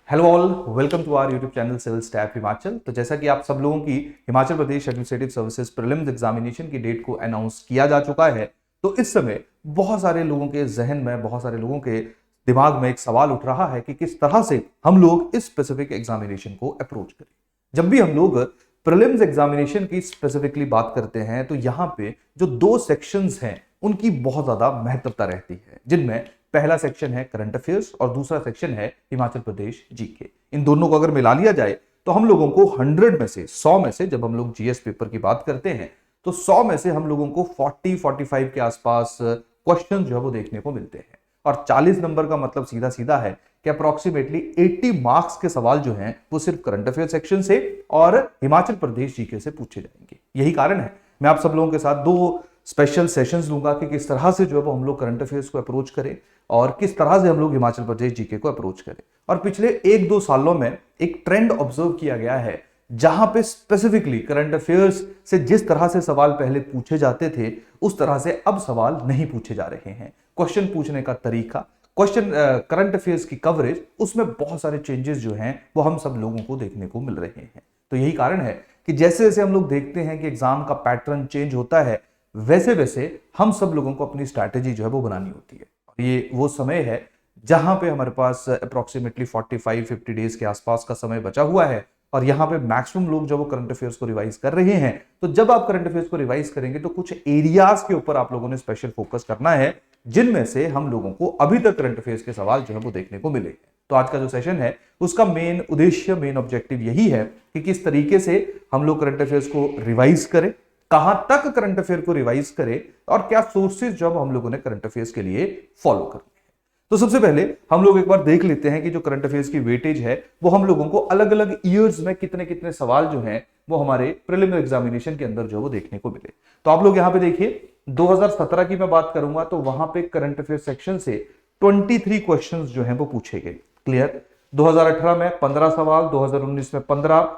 Hello all, welcome to our YouTube channel civil staff Himachal. तो जैसा कि आप सब लोगों की Himachal Pradesh administrative services prelims examination की डेट को अनाउंस किया जा चुका है, तो इस समय बहुत सारे लोगों के जहन में, बहुत सारे लोगों के दिमाग में एक सवाल उठ रहा है कि किस तरह से हम लोग इस स्पेसिफिक एग्जामिनेशन को अप्रोच करें। जब भी हम लोग प्रीलिम्स एग्जामिनेशन की स्पेसिफिकली बात करते हैं तो यहां पे जो दो सेक्शंस हैं उनकी बहुत ज्यादा महत्वता रहती है, जिनमें पहला सेक्शन है करंट अफेयर्स और दूसरा सेक्शन है हिमाचल प्रदेश जीके। इन दोनों को अगर मिला लिया जाए तो हम लोगों को 100 में से 100 में से, जब हम लोग जीएस पेपर की बात करते हैं तो 100 में से हम लोगों को 40-45 के आसपास क्वेश्चन जो है वो देखने को मिलते हैं। और 40 नंबर का मतलब सीधा सीधा है कि अप्रोक्सीमेटली 80 मार्क्स के सवाल जो हैं वो सिर्फ करंट अफेयर सेक्शन से और हिमाचल प्रदेश जीके से पूछे जाएंगे। यही कारण है मैं आप सब लोगों के साथ दो स्पेशल सेशंस लूंगा कि किस तरह से जो है वो हम लोग करंट अफेयर्स को अप्रोच करें और किस तरह से हम लोग हिमाचल प्रदेश जीके को अप्रोच करें। और पिछले 1-2 सालों में एक ट्रेंड ऑब्जर्व किया गया है जहां पे स्पेसिफिकली करंट अफेयर्स से जिस तरह से सवाल पहले पूछे जाते थे उस तरह से अब सवाल नहीं पूछे जा रहे हैं। क्वेश्चन पूछने का तरीका, क्वेश्चन करंट अफेयर्स की कवरेज, उसमें बहुत सारे चेंजेस जो हैं वो हम सब लोगों को देखने को मिल रहे हैं। तो यही कारण है कि जैसे जैसे हम लोग देखते हैं कि एग्जाम का पैटर्न चेंज होता है, वैसे वैसे हम सब लोगों को अपनी स्ट्रैटेजी जो है वो बनानी होती है। और ये वो समय है जहां पे हमारे पास अप्रोक्सीमेटली 45-50 डेज के आसपास का समय बचा हुआ है और यहाँ पे मैक्सिमम लोग जो वो करंट अफेयर्स को रिवाइज कर रहे हैं। तो जब आप करंट अफेयर्स को रिवाइज करेंगे तो कुछ एरियाज के ऊपर आप लोगों ने स्पेशल फोकस करना है, जिनमें से हम लोगों को अभी तक करंट अफेयर्स के सवाल जो है वो देखने को मिले। तो आज का जो सेशन है उसका मेन उद्देश्य, मेन ऑब्जेक्टिव यही है कि किस तरीके से हम लोग करंट अफेयर्स को रिवाइज करें, कहां तक करंट अफेयर को रिवाइज करें और क्या सोर्सेज जब हम लोगों ने करंट अफेयर्स के लिए फॉलो करने हैं। तो सबसे पहले हम लोग एक बार देख लेते हैं कि जो करंट अफेयर्स की वेटेज है वो हम लोगों को अलग अलग ईयर्स में कितने कितने सवाल जो हैं वो हमारे प्रीलिमिनरी एग्जामिनेशन के अंदर जो वो देखने को मिले। तो आप लोग यहां पे देखिए, 2017 की मैं बात करूंगा तो वहां पे करंट अफेयर सेक्शन से 23 क्वेश्चंस जो हैं वो पूछे गए। क्लियर। 2018 में 15 सवाल, 2019 में 15,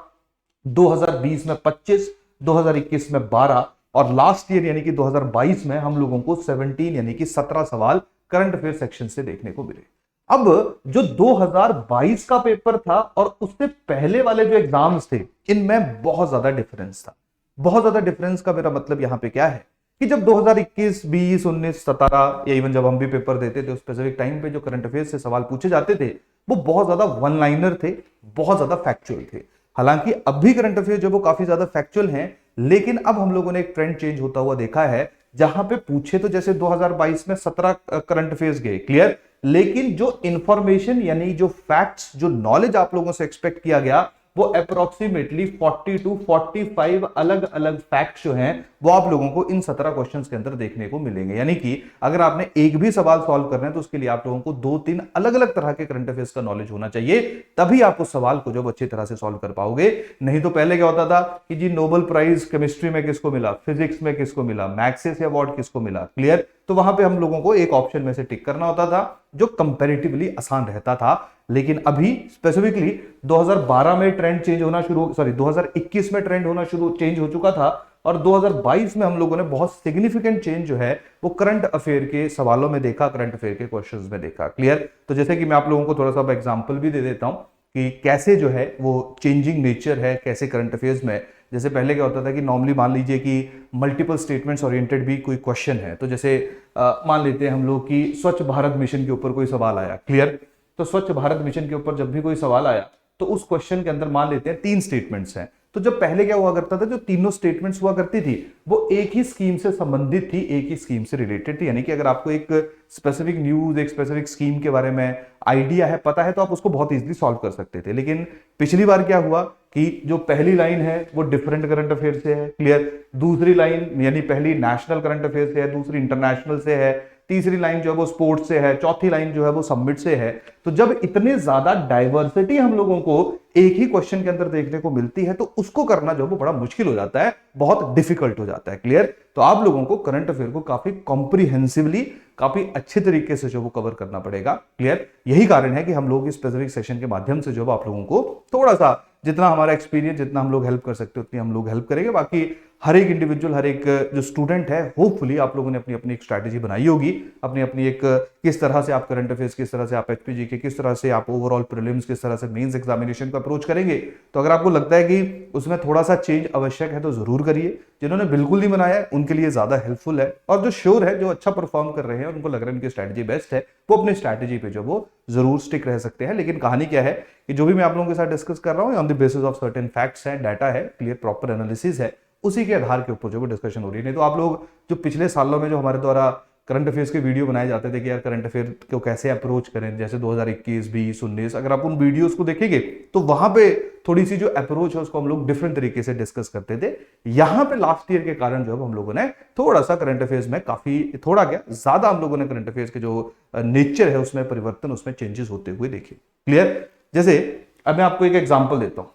2020 में 25, 2021 में 12 और लास्ट ईयर यानी कि 2022 में हम लोगों को 17 यानी कि 17 सवाल करंट अफेयर सेक्शन से देखने को मिले। अब जो 2022 का पेपर था और उससे पहले वाले जो एग्जाम्स थे इनमें बहुत ज्यादा डिफरेंस था। बहुत ज्यादा डिफरेंस का मेरा मतलब यहां पे क्या है कि जब 2021, 20, 19, 17 या इवन जब हम भी पेपर देते थे उस स्पेसिफिक टाइम पे जो करंट अफेयर से सवाल पूछे जाते थे वो बहुत ज्यादा वन लाइनर थे, बहुत ज्यादा फैक्चुअल थे। हालांकि अब भी करंट अफेयर जो वो काफी ज्यादा फैक्चुअल हैं, लेकिन अब हम लोगों ने एक ट्रेंड चेंज होता हुआ देखा है जहां पे पूछे तो जैसे 2022 में 17 करंट अफेयर्स गए। क्लियर। लेकिन जो इंफॉर्मेशन यानी जो फैक्ट्स, जो नॉलेज आप लोगों से एक्सपेक्ट किया गया वो अप्रोक्सीमेटली 40 to 45 अलग अलग फैक्ट्स जो हैं वो आप लोगों को इन 17 क्वेश्चंस के अंदर देखने को मिलेंगे। यानी कि अगर आपने एक भी सवाल सॉल्व करना है तो उसके लिए आप लोगों को 2-3 अलग अलग तरह के करंट अफेयर्स का नॉलेज होना चाहिए, तभी आप उस सवाल को जो अच्छी तरह से सॉल्व कर पाओगे। नहीं तो पहले क्या होता था कि जी नोबेल प्राइज केमिस्ट्री में किसको मिला, फिजिक्स में किसको मिला, मैक्सेस अवार्ड किसको मिला। क्लियर। तो वहां पे हम लोगों को एक ऑप्शन में से टिक करना होता था जो कंपैरेटिवली आसान रहता था। लेकिन अभी स्पेसिफिकली 2012 में ट्रेंड चेंज होना शुरू, 2021 में ट्रेंड होना शुरू चेंज हो चुका था और 2022 में हम लोगों ने बहुत सिग्निफिकेंट चेंज जो है वो करंट अफेयर के सवालों में देखा, करंट अफेयर के क्वेश्चंस में देखा। क्लियर। तो जैसे कि मैं आप लोगों को थोड़ा सा एग्जांपल भी दे देता हूं कि कैसे जो है वो चेंजिंग नेचर है, कैसे करंट अफेयर्स में। जैसे पहले क्या होता था कि नॉर्मली मान लीजिए कि मल्टीपल स्टेटमेंट्स ओरिएंटेड भी कोई क्वेश्चन है, तो जैसे मान लेते हैं हम लोग कि स्वच्छ भारत मिशन के ऊपर कोई सवाल आया। क्लियर। तो स्वच्छ भारत मिशन के ऊपर जब भी कोई सवाल आया तो उस क्वेश्चन के अंदर मान लेते हैं 3 स्टेटमेंट्स हैं। तो जब पहले क्या हुआ करता था, जो तीनों स्टेटमेंट्स हुआ करती थी वो एक ही स्कीम से संबंधित थी, एक ही स्कीम से रिलेटेड थी। यानी कि अगर आपको एक स्पेसिफिक न्यूज, एक स्पेसिफिक स्कीम के बारे में आइडिया है, पता है, तो आप उसको बहुत इजीली सॉल्व कर सकते थे। लेकिन पिछली बार क्या हुआ कि जो पहली लाइन है वो डिफरेंट करंट अफेयर से है। क्लियर। दूसरी लाइन यानी पहली नेशनल करंट अफेयर से है, दूसरी इंटरनेशनल से है, तीसरी लाइन जो है वो स्पोर्ट्स से है, चौथी लाइन जो है वो समिट से है। तो जब इतने ज्यादा डाइवर्सिटी हम लोगों को एक ही क्वेश्चन के अंदर देखने को मिलती है तो उसको करना जो है वो बड़ा मुश्किल हो जाता है, बहुत डिफिकल्ट हो जाता है। क्लियर। तो आप लोगों को करंट अफेयर को काफी कॉम्प्रिहेंसिवली, काफी अच्छे तरीके से जो वो कवर करना पड़ेगा। क्लियर। यही कारण है कि हम लोग इस स्पेसिफिक सेशन के माध्यम से जो आप लोगों को थोड़ा सा, जितना हमारा एक्सपीरियंस, जितना हम लोग हेल्प कर सकते हैं उतनी हम लोग हेल्प करेंगे। बाकी हर एक इंडिविजुअल, हर एक जो स्टूडेंट है, होपफुली आप लोगों ने अपनी अपनी एक स्ट्रैटेजी बनाई होगी, अपनी अपनी एक किस तरह से आप करंट अफेयर्स, किस तरह से आप एचपीजी के, किस तरह से आप ओवरऑल प्रीलिम्स, किस तरह से मेंस एग्जामिनेशन को अप्रोच करेंगे। तो अगर आपको लगता है कि उसमें थोड़ा सा चेंज आवश्यक है तो जरूर करिए। जिन्होंने बिल्कुल नहीं बनाया है उनके लिए ज्यादा हेल्पफुल है, और जो श्योर है, जो अच्छा परफॉर्म कर रहे हैं, उनको लग रहा है उनकी स्ट्रैटेजी बेस्ट है, वो अपनी स्ट्रैटेजी पे जो वो जरूर स्टिक रह सकते हैं। लेकिन कहानी क्या है कि जो भी मैं आप लोगों के साथ डिस्कस कर रहा हूँ on the basis of certain facts है, डाटा है, क्लियर प्रॉपर एनालिसिस है, उसी के आधार के ऊपर जो डिस्कशन हो रही है। नहीं तो आप लोग जो पिछले सालों में जो हमारे द्वारा करंट अफेयर्स के वीडियो बनाए जाते थे कि यार करंट अफेयर को कैसे अप्रोच करें, जैसे 2021, 20, 19, अगर आप उन वीडियोस को देखेंगे तो वहां पे थोड़ी सी जो अप्रोच है उसको हम लोग डिफरेंट तरीके से डिस्कस करते थे। यहां पे लास्ट ईयर के कारण जो हम लोगों ने थोड़ा सा करंट अफेयर्स में काफी, थोड़ा क्या ज्यादा, हम लोगों ने करंट अफेयर्स के जो नेचर है उसमें परिवर्तन, उसमें चेंजेस होते हुए देखे। क्लियर? जैसे अब मैं आपको एक एग्जाम्पल देता हूं।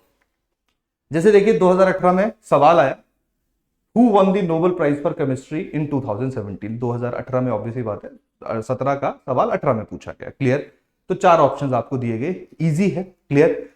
जैसे देखिए 2018 में सवाल आया, Who won the Nobel Prize for Chemistry in 2017? 2018 में ऑब्वियसली बात है, 17 का सवाल 18 में पूछा गया। क्लियर? तो 4 ऑप्शंस आपको दिए गए, इजी है। क्लियर?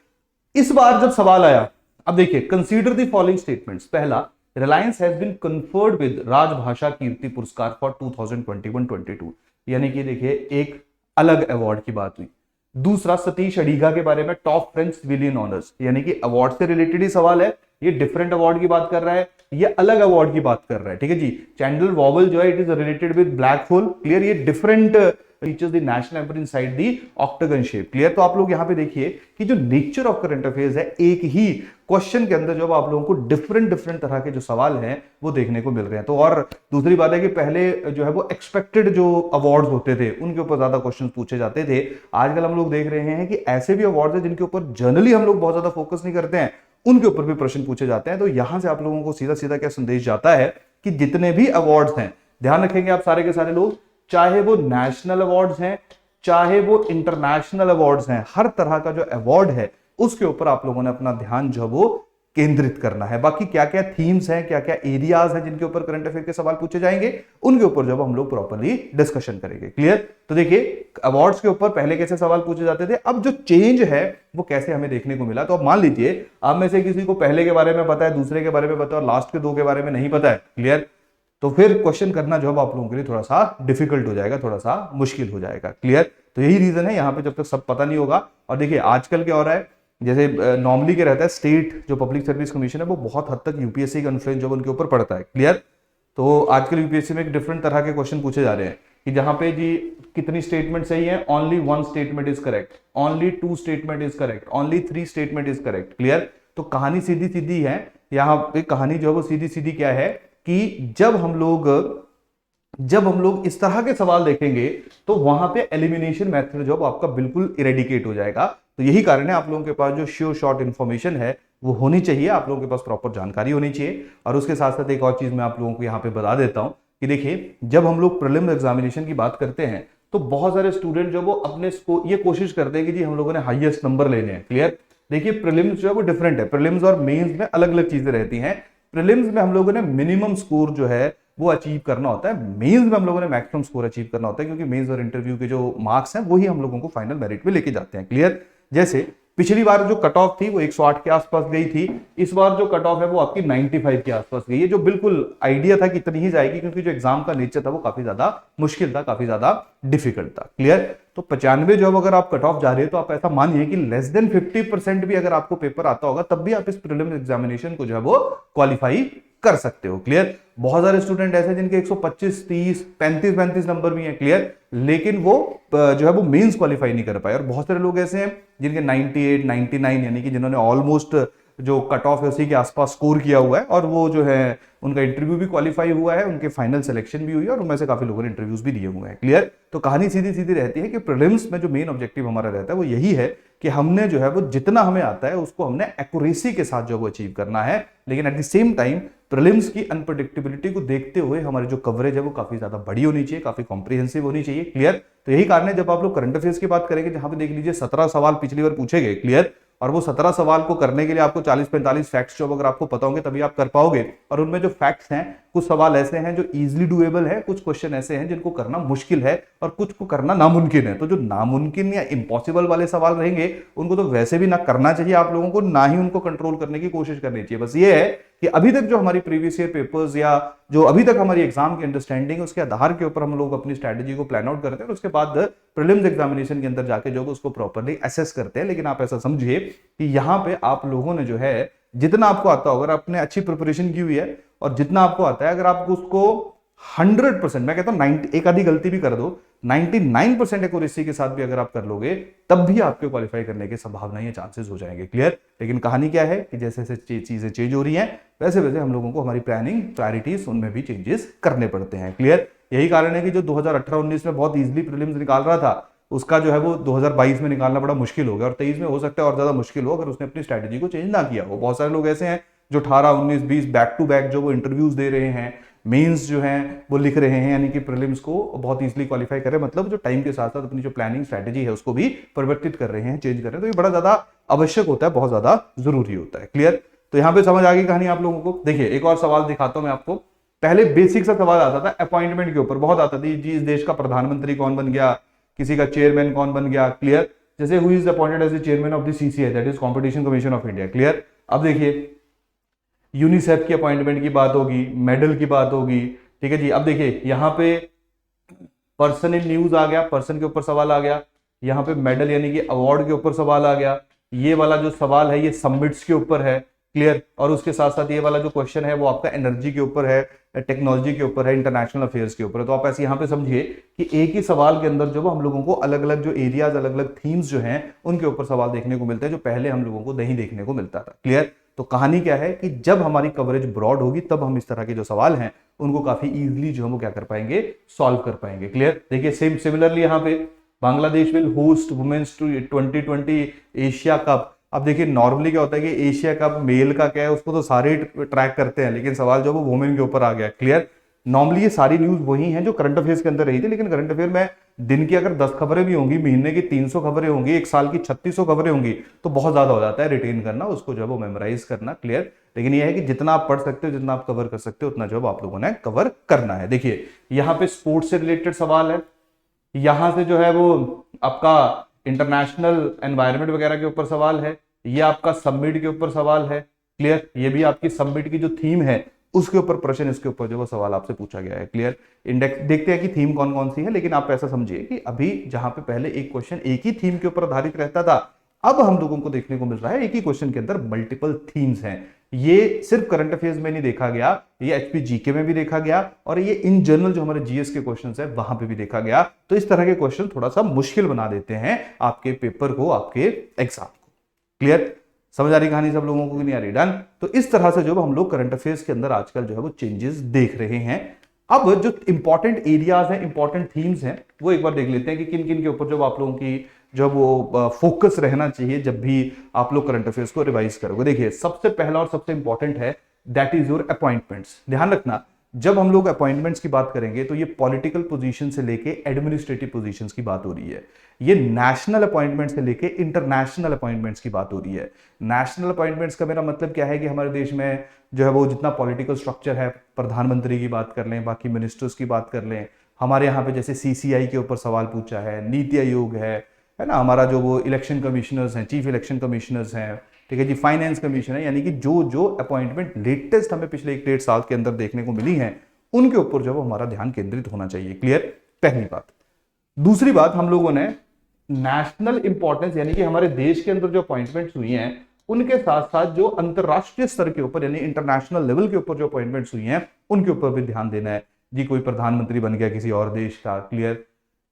इस बार जब सवाल आया, अब देखिए, कंसीडर द फॉलोइंग स्टेटमेंट्स। पहला, Reliance has been conferred with Rajbhasha Kirti पुरस्कार फॉर 2021-22, यानी कि देखिए एक अलग अवार्ड की बात हुई। दूसरा, सतीश अडीगा के बारे में टॉप फ्रेंच सिविलियन ऑनर्स, यानी कि अवार्ड से रिलेटेड ही सवाल है, ये डिफरेंट अवार्ड की बात कर रहा है, ये अलग अवार्ड की बात कर रहा है। ठीक है जी। चैंडल वॉवल जो है, it is related with black hole. Clear? ये different features the national emblem inside the octagon shape. Clear? तो आप लोग यहां पे देखिए कि जो नेचर ऑफ करंट अफेयर्स है, एक ही क्वेश्चन के अंदर जब आप लोगों को डिफरेंट डिफरेंट तरह के जो सवाल हैं वो देखने को मिल रहे हैं। तो और दूसरी बात है कि पहले जो है वो एक्सपेक्टेड जो अवार्ड्स होते थे उनके ऊपर ज्यादा क्वेश्चन पूछे जाते थे। आजकल हम लोग देख रहे हैं कि ऐसे भी अवार्ड्स हैं जिनके ऊपर जनरली हम लोग बहुत ज्यादा फोकस नहीं करते हैं, उनके ऊपर भी प्रश्न पूछे जाते हैं। तो यहां से आप लोगों को सीधा सीधा क्या संदेश जाता है कि जितने भी अवार्ड्स हैं, ध्यान रखेंगे आप सारे के सारे लोग, चाहे वो नेशनल अवार्ड्स हैं, चाहे वो इंटरनेशनल अवार्ड्स हैं, हर तरह का जो अवार्ड है उसके ऊपर आप लोगों ने अपना ध्यान जो वो केंद्रित करना है। बाकी क्या क्या थीम्स हैं, क्या क्या एरियाज हैं जिनके ऊपर करंट अफेयर के सवाल पूछे जाएंगे, उनके ऊपर जब हम लोग प्रॉपर्ली डिस्कशन करेंगे। क्लियर? तो देखिए, अवार्ड्स के ऊपर पहले कैसे सवाल पूछे जाते थे, अब जो चेंज है वो कैसे हमें देखने को मिला। तो अब मान लीजिए आप में से किसी को पहले के बारे में पता है, दूसरे के बारे में पता है, और लास्ट के 2 के बारे में नहीं पता है। क्लियर? तो फिर क्वेश्चन करना जो आप लोगों के लिए थोड़ा सा डिफिकल्ट हो जाएगा, थोड़ा सा मुश्किल हो जाएगा। क्लियर? तो यही रीजन है यहाँ पे, जब तक सब पता नहीं होगा। और देखिए आजकल क्या हो रहा है, जैसे नॉर्मली क्या रहता है, स्टेट जो पब्लिक सर्विस कमीशन है वो बहुत हद तक यूपीएससी का इन्फ्लुएंस जो उनके ऊपर पड़ता है। क्लियर? तो आजकल यूपीएससी में एक डिफरेंट तरह के क्वेश्चन पूछे जा रहे हैं कि जहां पे जी कितनी स्टेटमेंट सही है, only 1 statement is correct, only 2 statement is correct, only 3 statement is correct. Clear? तो कहानी सीधी सीधी है, यहाँ पे कहानी जो है वो सीधी सीधी क्या है कि जब हम लोग इस तरह के सवाल देखेंगे तो वहां पे एलिमिनेशन मेथड जो आपका बिल्कुल इरेडिकेट हो जाएगा। तो यही कारण है आप लोगों के पास जो श्योर शॉर्ट इंफॉर्मेशन है वो होनी चाहिए, आप लोगों के पास प्रॉपर जानकारी होनी चाहिए। और उसके साथ साथ एक और चीज मैं आप लोगों को यहाँ पे बता देता हूं कि देखिए, जब हम लोग प्रीलिम्स एग्जामिनेशन की बात करते हैं तो बहुत सारे स्टूडेंट जो वो अपने ये कोशिश करते हैं कि जी हम लोगों ने हाईएस्ट नंबर लेने हैं। क्लियर? देखिए, प्रीलिम्स जो है वो डिफरेंट है, प्रीलिम्स और मेंस में अलग अलग चीजें रहती हैं। प्रीलिम्स में हम लोगों ने मिनिमम स्कोर जो है वो अचीव करना होता है, मेंस में हम लोगों ने मैक्सिमम स्कोर अचीव करना होता है, क्योंकि मेंस और इंटरव्यू के जो मार्क्स हैं वही हम लोगों को फाइनल मेरिट में लेके जाते हैं। क्लियर? जैसे पिछली बार जो कट ऑफ थी वो 108 के आसपास गई थी, इस बार जो कट ऑफ है वो आपकी 95 के आसपास गई है, जो बिल्कुल आइडिया था कि इतनी ही जाएगी, क्योंकि जो एग्जाम का नेचर था वो काफी ज्यादा मुश्किल था, काफी ज्यादा डिफिकल्ट था। क्लियर? तो 95 जो अगर आप कट ऑफ जा रहे हैं तो आप ऐसा मानिए कि लेस देन 50% भी अगर आपको पेपर आता होगा तब भी आप इस प्रीलिम्स एग्जामिनेशन को जो है वो क्वालिफाई कर सकते हो। क्लियर? बहुत सारे स्टूडेंट ऐसे जिनके 125, 30, 35 नंबर भी हैं। क्लियर? लेकिन वो जो है वो मेंस क्वालिफाई नहीं कर पाए। और बहुत सारे लोग ऐसे हैं जिनके 98, 99, यानी कि जिन्होंने ऑलमोस्ट जो कट ऑफ है उसी के आसपास स्कोर किया हुआ है, और वो जो है उनका इंटरव्यू भी क्वालिफाई हुआ है, उनके फाइनल सिलेक्शन भी हुई है, और उनमें से काफी लोगों ने इंटरव्यूज भी दिए हुए हैं। क्लियर? तो कहानी सीधी सीधी रहती है कि प्रीलिम्स में जो मेन ऑब्जेक्टिव हमारा रहता है वो यही है कि हमने जो है वो जितना हमें आता है उसको हमने एक्यूरेसी के साथ जो वो अचीव करना है। लेकिन at the same time prelims की अनप्रेडिक्टेबिलिटी को देखते हुए हमारी जो कवरेज है वो काफी ज्यादा बड़ी होनी चाहिए, काफी कॉम्प्रिहेंसिव होनी चाहिए। क्लियर? तो यही कारण है जब आप लोग करंट अफेयर्स की बात करेंगे, जहां पे देख लीजिए 17 सवाल पिछली बार पूछे गए। क्लियर? और वो 17 सवाल को करने के लिए आपको 40-45 फैक्ट्स जो अगर आपको पता होंगे तभी आप कर पाओगे, और उनमें जो फैक्ट्स हैं कुछ सवाल ऐसे हैं जो इजीली डुएबल है, कुछ क्वेश्चन ऐसे हैं जिनको करना मुश्किल है और कुछ को करना नामुमकिन है। तो जो नामुमकिन या इम्पॉसिबल वाले सवाल रहेंगे उनको तो वैसे भी ना करना चाहिए आप लोगों को, ना ही उनको कंट्रोल करने की कोशिश करनी चाहिए। बस ये है कि अभी तक जो हमारी प्रीवियस ईयर पेपर्स या जो अभी तक हमारी एग्जाम की अंडरस्टैंडिंग, उसके आधार के ऊपर हम लोग अपनी स्ट्रैटेजी को प्लान आउट करते हैं और उसके बाद प्रीलिम्स एग्जामिनेशन के अंदर जाके जो उसको प्रॉपर्ली असेस करते हैं। लेकिन आप ऐसा समझिए कि यहाँ पे आप लोगों ने जो है जितना आपको आता हो, अगर आपने अच्छी प्रिपरेशन की हुई है और जितना आपको आता है, अगर आप उसको 100%, मैं कहता हूं 90, एक आधी गलती भी कर दो, 99% एक्यूरेसी के साथ भी अगर आप कर लोगे तब भी आपके क्वालिफाई करने की संभावना या चांसेस हो जाएंगे। क्लियर। लेकिन कहानी क्या है कि जैसे जैसे चीजें चेंज हो रही हैं वैसे वैसे हम लोगों को हमारी प्लानिंग प्रायोरिटीज उनमें भी चेंजेस करने पड़ते हैं। क्लियर। यही कारण है कि जो 2018-19 में बहुत इजीली प्रीलिम्स निकाल रहा था उसका जो है वो 2022 में निकालना बड़ा मुश्किल हो गया और 23 में हो सकता है और ज्यादा मुश्किल हो अगर उसने अपनी स्ट्रैटेजी को चेंज ना किया हो। बहुत सारे लोग ऐसे हैं जो 18, 19, 20 बैक टू बैक जो वो इंटरव्यूज दे रहे हैं, मेंस जो हैं वो लिख रहे हैं, यानी कि प्रीलिम्स को बहुत इजीली क्वालिफाई कर रहे हैं, मतलब जो टाइम के साथ साथ अपनी जो प्लानिंग स्ट्रैटेजी है उसको भी परिवर्तित कर रहे हैं, चेंज कर रहे हैं। तो ये बड़ा ज्यादा आवश्यक होता है, बहुत ज्यादा जरूरी होता है। क्लियर। तो यहां पे समझ आ गई कहानी आप लोगों को। देखिए एक और सवाल दिखाता हूं मैं आपको। पहले बेसिक सा सवाल आता था अपॉइंटमेंट के ऊपर, बहुत आता था जी इस देश का प्रधानमंत्री कौन बन गया, किसी का चेयरमैन कौन बन गया। क्लियर। जैसे who is appointed as the chairman of the CCI, that is competition commission of India. Clear. अब देखिए यूनिसेफ की अपॉइंटमेंट की बात होगी, मेडल की बात होगी। ठीक है जी। अब देखिए यहाँ पे पर्सन इन न्यूज आ गया, पर्सन के ऊपर सवाल आ गया। यहाँ पे मेडल यानी कि अवार्ड के ऊपर सवाल आ गया। ये वाला जो सवाल है ये समिट्स के ऊपर है। क्लियर। और उसके साथ साथ ये वाला जो क्वेश्चन है वो आपका एनर्जी के ऊपर है, टेक्नोलॉजी के ऊपर है, इंटरनेशनल अफेयर्स के ऊपर है। तो आप ऐसे यहाँ पे समझिए कि एक ही सवाल के अंदर जो हम लोगों को अलग अलग जो एरियाज, अलग अलग थीम्स जो हैं उनके ऊपर सवाल देखने को मिलते हैं, जो पहले हम लोगों को नहीं देखने को मिलता था। क्लियर। तो कहानी क्या है कि जब हमारी कवरेज ब्रॉड होगी तब हम इस तरह के जो सवाल हैं उनको काफी इजीली जो हम वो क्या कर पाएंगे, सॉल्व कर पाएंगे। क्लियर। देखिए सेम सिमिलरली यहाँ पे Bangladesh will host women's 2020 Asia cup. अब देखिए नॉर्मली क्या होता है कि एशिया कप मेल का क्या है उसको तो सारे ट्रैक करते हैं, लेकिन सवाल जो वो वुमेन के ऊपर आ गया। क्लियर। नॉर्मली ये सारी न्यूज वही हैं जो करंट अफेयर्स के अंदर रही थी, लेकिन करंट अफेयर में दिन की अगर 10 खबरें भी होंगी, महीने की 300 खबरें होंगी, एक साल की 3600 खबरें होंगी, तो बहुत ज्यादा हो जाता है रिटेन करना, उसको जो है वो मेमोराइज करना। क्लियर। लेकिन यह है कि जितना आप पढ़ सकते हो, जितना आप कवर कर सकते हो, उतना जो आप लोगों ने कवर करना है। देखिए यहाँ पे स्पोर्ट्स से रिलेटेड सवाल है, यहां से जो है वो आपका इंटरनेशनल एनवायरनमेंट वगैरह के ऊपर सवाल है, ये आपका समिट के ऊपर सवाल है। क्लियर। ये भी आपकी समिट की जो थीम है उसके ऊपर प्रश्न, इसके ऊपर जो वो सवाल आपसे पूछा गया है। क्लियर। इंडेक्स देखते हैं कि थीम कौन कौन सी है, लेकिन आप ऐसा समझिए कि अभी जहां पे पहले एक क्वेश्चन एक ही थीम के ऊपर आधारित रहता था, अब हम लोगों को देखने को मिल रहा है एक ही क्वेश्चन के अंदर मल्टीपल थीम्स हैं। ये सिर्फ करंट अफेयर्स में नहीं देखा गया, ये एचपी जीके में भी देखा गया और ये इन जनरल जो हमारे जीएस के क्वेश्चंस है वहां पे भी देखा गया। तो इस तरह के क्वेश्चन थोड़ा सा मुश्किल बना देते हैं आपके पेपर को, आपके एग्जाम को। क्लियर। समझ आ रही कहानी सब लोगों को कि नहीं आ रही? डन। तो इस तरह से जो हम लोग करंट अफेयर्स के अंदर आजकल जो है वो चेंजेस देख रहे हैं। अब जो इंपॉर्टेंट एरियाज हैं, इंपॉर्टेंट थीम्स हैं, वो एक बार देख लेते हैं कि किन किन के ऊपर जो आप लोगों की जो वो फोकस रहना चाहिए जब भी आप लोग करंट अफेयर्स को रिवाइज करोगे। देखिए सबसे पहला और सबसे इंपॉर्टेंट है दैट इज योर अपॉइंटमेंट्स। ध्यान रखना जब हम लोग अपॉइंटमेंट्स की बात करेंगे तो ये पॉलिटिकल पोजीशन से लेके एडमिनिस्ट्रेटिव पोजीशंस की बात हो रही है, ये नेशनल अपॉइंटमेंट से लेके इंटरनेशनल अपॉइंटमेंट्स की बात हो रही है। नेशनल अपॉइंटमेंट्स का मेरा मतलब क्या है कि हमारे देश में जो है वो जितना पॉलिटिकल स्ट्रक्चर है, प्रधानमंत्री की बात कर लें, बाकी मिनिस्टर्स की बात कर लें, हमारे यहाँ पे जैसे सीसीआई के ऊपर सवाल पूछा है, नीति आयोग है ना, हमारा जो वो इलेक्शन कमिश्नर्स हैं, चीफ इलेक्शन कमिश्नर्स हैं, ठीक है जी, फाइनेंस कमीशन है, यानी कि जो जो अपॉइंटमेंट लेटेस्ट हमें पिछले 1-1.5 साल के अंदर देखने को मिली है उनके ऊपर जो हमारा ध्यान केंद्रित होना चाहिए। क्लियर। पहली बात। दूसरी बात, हम लोगों ने नेशनल इंपॉर्टेंस यानी कि हमारे देश के अंदर जो अपॉइंटमेंट्स हुई हैं उनके साथ साथ जो अंतरराष्ट्रीय स्तर के ऊपर यानी इंटरनेशनल लेवल के ऊपर जो अपॉइंटमेंट्स हुई हैं उनके ऊपर भी ध्यान देना है जी। कोई प्रधानमंत्री बन गया किसी और देश का, क्लियर,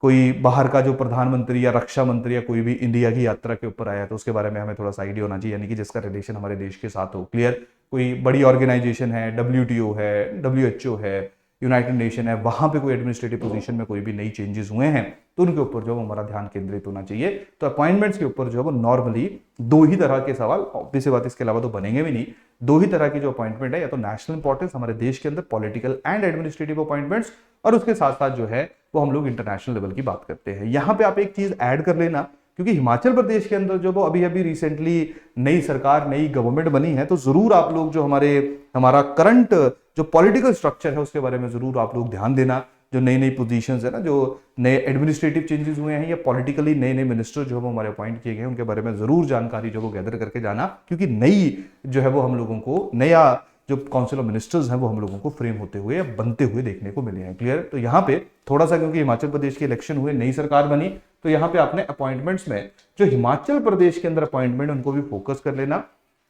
कोई बाहर का जो प्रधानमंत्री या रक्षा मंत्री या कोई भी इंडिया की यात्रा के ऊपर आया तो उसके बारे में हमें थोड़ा सा आइडिया होना चाहिए, यानी कि जिसका रिलेशन हमारे देश के साथ हो। क्लियर। कोई बड़ी ऑर्गेनाइजेशन है, WTO है, WHO है, यूनाइटेड नेशन है, वहां पे कोई एडमिनिस्ट्रेटिव पोजीशन में कोई भी नई चेंजेस हुए हैं तो उनके ऊपर जो हमारा ध्यान केंद्रित होना चाहिए। तो अपॉइंटमेंट्स के ऊपर जो है वो नॉर्मली दो ही तरह के सवाल, ऑब्वियस बात इसके अलावा तो बनेंगे भी नहीं, दो ही तरह की जो अपॉइंटमेंट है, या तो नेशनल इंपॉर्टेंस हमारे देश के अंदर पॉलिटिकल एंड एडमिनिस्ट्रेटिव अपॉइंटमेंट्स, और उसके साथ साथ जो है वो हम लोग इंटरनेशनल लेवल की बात करते हैं। यहां पे आप एक चीज ऐड कर लेना, क्योंकि हिमाचल प्रदेश के अंदर जो वो अभी अभी रिसेंटली नई सरकार, नई गवर्नमेंट बनी है, तो जरूर आप लोग जो हमारा करंट जो पॉलिटिकल स्ट्रक्चर है उसके बारे में जरूर आप लोग ध्यान देना। जो नई नई पोजीशंस है ना, जो नए एडमिनिस्ट्रेटिव चेंजेस हुए हैं या पॉलिटिकली नए नए मिनिस्टर जो है वो हमारे अपॉइंट किए गए हैं, उनके बारे में जरूर जानकारी जो वो गैदर करके जाना, क्योंकि नई जो है वो हम लोगों को नया जो काउंसिल ऑफ मिनिस्टर्स हैं वो हम लोगों को फ्रेम होते हुए या बनते हुए देखने को मिले हैं। क्लियर? तो यहाँ पे थोड़ा सा, क्योंकि हिमाचल प्रदेश के इलेक्शन हुए, नई सरकार बनी, तो यहाँ पे आपने अपॉइंटमेंट्स में जो हिमाचल प्रदेश के अंदर अपॉइंटमेंट उनको भी फोकस कर लेना।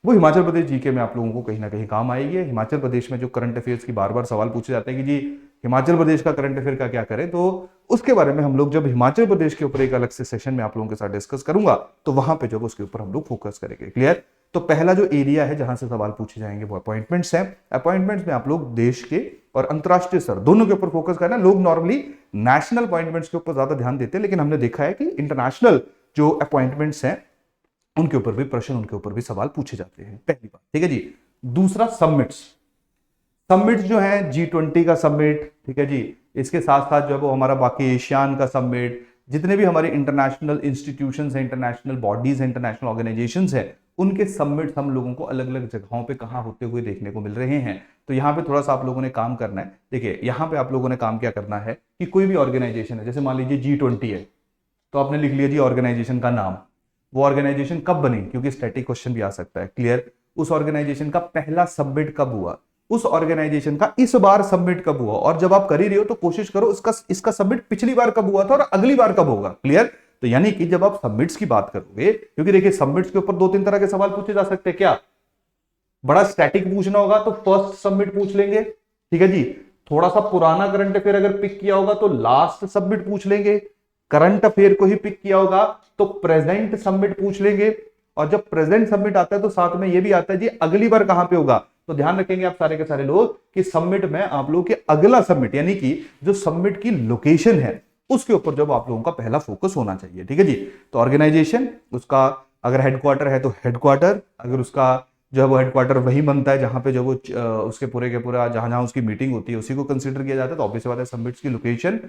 वो हिमाचल प्रदेश जीके में आप लोगों को कहीं ना कहीं काम आएगी। हिमाचल प्रदेश में जो करंट अफेयर्स की बार बार सवाल पूछे जाते हैं कि जी हिमाचल प्रदेश का करंट अफेयर का क्या करें, तो उसके बारे में हम लोग जब हिमाचल प्रदेश के ऊपर एक अलग से सेशन में आप लोगों के साथ डिस्कस करूंगा, तो वहां पे जब उसके ऊपर हम लोग फोकस करेंगे। क्लियर? तो पहला जो एरिया है जहां से सवाल पूछे जाएंगे वो अपॉइंटमेंट्स हैं। अपॉइंटमेंट्स में आप लोग देश के और अंतरराष्ट्रीय स्तर दोनों के ऊपर फोकस करना। लोग नॉर्मली नेशनल अपॉइंटमेंट्स के ऊपर ज्यादा ध्यान देते हैं, लेकिन हमने देखा है कि इंटरनेशनल जो अपॉइंटमेंट्स हैं उनके ऊपर भी प्रश्न, उनके ऊपर भी सवाल पूछे जाते हैं। पहली बात, ठीक है जी। दूसरा, समिट्स। समिट्स जो है G20 का समिट, ठीक है जी, इसके साथ साथ जो है वो हमारा बाकी एशियान का समिट, जितने भी हमारे इंटरनेशनल इंस्टीट्यूशंस हैं, इंटरनेशनल बॉडीज हैं, इंटरनेशनल ऑर्गेनाइजेशंस हैं, उनके समिट हम लोगों को अलग अलग जगहों पे कहां होते हुए देखने को मिल रहे हैं। तो यहाँ पे थोड़ा सा आप लोगों ने काम करना है। देखिए यहाँ पे आप लोगों ने काम क्या करना है कि कोई भी ऑर्गेनाइजेशन है, जैसे मान लीजिए G20 है, तो आपने लिख लिया जी ऑर्गेनाइजेशन का नाम, वो ऑर्गेनाइजेशन कब बनी, क्योंकि स्टैटिक क्वेश्चन भी आ सकता है। क्लियर? उस ऑर्गेनाइजेशन का पहला सबमिट कब हुआ, उस ऑर्गेनाइजेशन का इस बार सबमिट कब हुआ, और जब आप कर ही रहे हो तो कोशिश करो इसका सबमिट पिछली बार कब हुआ था और अगली बार कब होगा। क्लियर? तो यानी कि जब आप सबमिट्स की बात करोगे, क्योंकि देखिए सबमिट्स के ऊपर दो तीन तरह के सवाल पूछे जा सकते हैं। क्या बड़ा स्टैटिक पूछना होगा तो फर्स्ट सबमिट पूछ लेंगे, ठीक है जी। थोड़ा सा पुराना करंट अफेयर अगर पिक किया होगा तो लास्ट सबमिट पूछ लेंगे। करंट अफेयर को ही पिक किया होगा तो प्रेजेंट सबमिट पूछ लेंगे। और जब प्रेजेंट सबमिट आता है तो साथ में ये भी आता है जी अगली बार कहां पे होगा। तो ध्यान रखेंगे आप सारे के सारे लोग कि सबमिट में आप लोगों के अगला सबमिट, यानी कि जो सबमिट की लोकेशन है उसके ऊपर जब आप लोगों का पहला फोकस होना चाहिए। ठीक है जी। तो ऑर्गेनाइजेशन, उसका अगर हेडक्वार्टर है तो हेडक्वार्टर, अगर उसका जो है वो हेडक्वार्टर वही बनता है जहां पे जो वो उसके पूरे के पूरा जहां जहां उसकी मीटिंग होती है उसी को कंसीडर किया जाता है, तो ऑब्वियस बात है सबमिट्स की लोकेशन।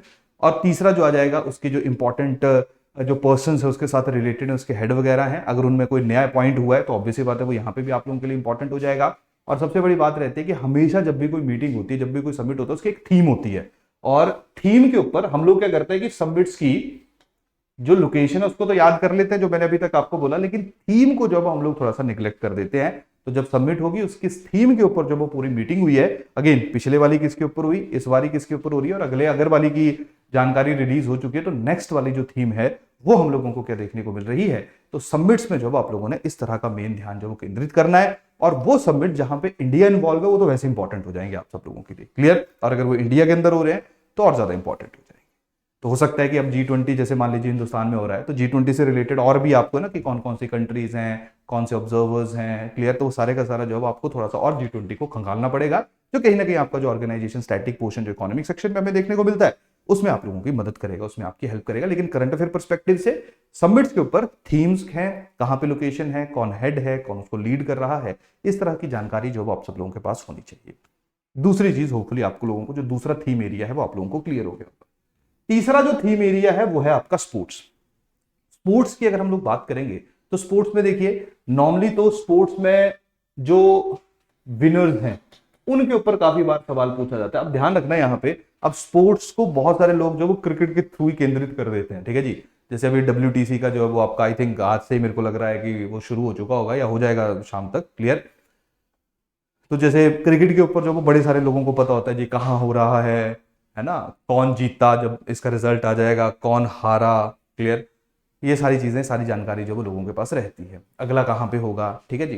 और तीसरा जो आ जाएगा उसकी जो इंपॉर्टेंट जो पर्सन है उसके साथ रिलेटेड है, उसके हेड वगैरह हैं, अगर उनमें कोई नया अपॉइंट हुआ है तो ऑब्वियस बात है वो यहाँ पे भी आप लोगों के लिए इंपॉर्टेंट हो जाएगा। और सबसे बड़ी बात रहती है कि हमेशा जब भी कोई मीटिंग होती है, जब भी कोई सबमिट होता है, उसकी एक थीम होती है, और थीम के ऊपर हम लोग क्या करते हैं कि सबमिट्स की जो लोकेशन है उसको तो याद कर लेते हैं जो मैंने अभी तक आपको बोला, लेकिन थीम को जब हम लोग थोड़ा सा निग्लेक्ट कर देते हैं। तो जब सबमिट होगी उसकी थीम के ऊपर जब वो पूरी मीटिंग हुई है, अगेन पिछले वाली किसके ऊपर हुई, इस वाली किसके ऊपर हो रही है, और अगले अगर वाली की जानकारी रिलीज हो चुकी है तो नेक्स्ट वाली जो थीम है वो हम लोगों को क्या देखने को मिल रही है। तो सबमिट्स में जब आप लोगों ने इस तरह का मेन ध्यान जो केंद्रित करना है, और वो सबमिट जहां पे इंडिया इन्वॉल्व है वो तो वैसे इंपॉर्टेंट हो जाएंगे आप सब लोगों के लिए। क्लियर? और अगर वो इंडिया के अंदर हो रहे हैं तो और ज्यादा इंपॉर्टेंट हो जाएंगे। तो हो सकता है कि अब G20 जैसे मान लीजिए हिंदुस्तान में हो रहा है, तो G20 से रिलेटेड और भी आपको ना कि कौन कौन सी कंट्रीज हैं, कौन से ऑब्जर्वर्स हैं। क्लियर? तो वो सारे का सारा जवाब आपको थोड़ा सा और G20 को खंगालना पड़ेगा, जो कहीं ना कहीं आपका जो ऑर्गेनाइजेशन स्टैटिक पोर्शन जो इकोनॉमिक सेक्शन में हमें देखने को मिलता है उसमें आप लोगों की मदद करेगा, उसमें आपकी हेल्प करेगा। लेकिन करंट अफेयर परस्पेक्टिव से सबमिट्स के ऊपर थीम्स हैं, कहां पे लोकेशन है, कौन हेड है, कौन उसको लीड कर रहा है, इस तरह की जानकारी जो आप सब लोगों के पास होनी चाहिए। दूसरी चीज, होपफुली आपको लोगों को जो दूसरा थीम एरिया है वो आप लोगों को क्लियर हो गया होगा। तीसरा जो थीम एरिया है वो है आपका स्पोर्ट्स। स्पोर्ट्स की अगर हम लोग बात करेंगे तो स्पोर्ट्स में देखिए नॉर्मली तो स्पोर्ट्स में जो विनर्स हैं उनके ऊपर काफी बार सवाल पूछा जाता है। अब ध्यान रखना यहां पे, अब स्पोर्ट्स को बहुत सारे लोग जो वो क्रिकेट के थ्रू ही केंद्रित कर देते हैं। ठीक है जी। जैसे अभी WTC का जो है वो आपका आई थिंक आज से ही मेरे को लग रहा है कि वो शुरू हो चुका होगा या हो जाएगा शाम तक। क्लियर? तो जैसे क्रिकेट के ऊपर जो वो बड़े सारे लोगों को पता होता है जी कहाँ हो रहा है ना, कौन जीता जब इसका रिजल्ट आ जाएगा, कौन हारा। क्लियर? ये सारी चीजें, सारी जानकारी जो वो लोगों के पास रहती है, अगला कहाँ पे होगा। ठीक है जी।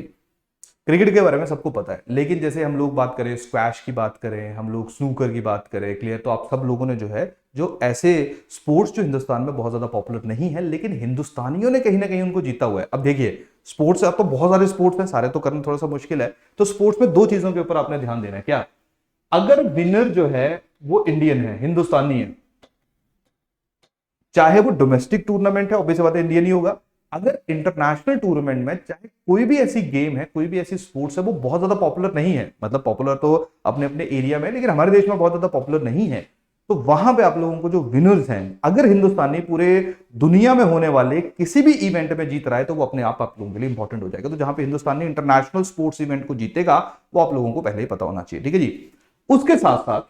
क्रिकेट के बारे में सबको पता है, लेकिन जैसे हम लोग बात करें स्क्वैश की बात करें, हम लोग स्नूकर की बात करें, क्लियर, तो आप सब लोगों ने जो है जो ऐसे स्पोर्ट्स जो हिंदुस्तान में बहुत ज्यादा पॉपुलर नहीं है लेकिन हिंदुस्तानियों ने कहीं ना कहीं उनको जीता हुआ है। अब देखिए स्पोर्ट्स, अब तो बहुत सारे स्पोर्ट्स हैं, सारे तो करना थोड़ा सा मुश्किल है। तो स्पोर्ट्स में दो चीजों के ऊपर आपने ध्यान देना है। क्या? अगर विनर जो है वो इंडियन है, हिंदुस्तानी है, चाहे वो डोमेस्टिक टूर्नामेंट है ऑब्वियस बात है इंडियन ही होगा। अगर इंटरनेशनल टूर्नामेंट में चाहे कोई भी ऐसी गेम है, कोई भी ऐसी स्पोर्ट्स है वो बहुत ज्यादा पॉपुलर नहीं है, मतलब पॉपुलर तो अपने अपने एरिया में, लेकिन हमारे देश में बहुत ज्यादा पॉपुलर नहीं है, तो वहां पे आप लोगों को जो विनर्स हैं, अगर हिंदुस्तानी पूरे दुनिया में होने वाले किसी भी इवेंट में जीत रहा है तो वो अपने आप लोगों के लिए इंपॉर्टेंट हो जाएगा। तो जहां पे हिंदुस्तानी इंटरनेशनल स्पोर्ट्स इवेंट को जीतेगा वो आप लोगों को पहले ही पता होना चाहिए। ठीक है जी। उसके साथ साथ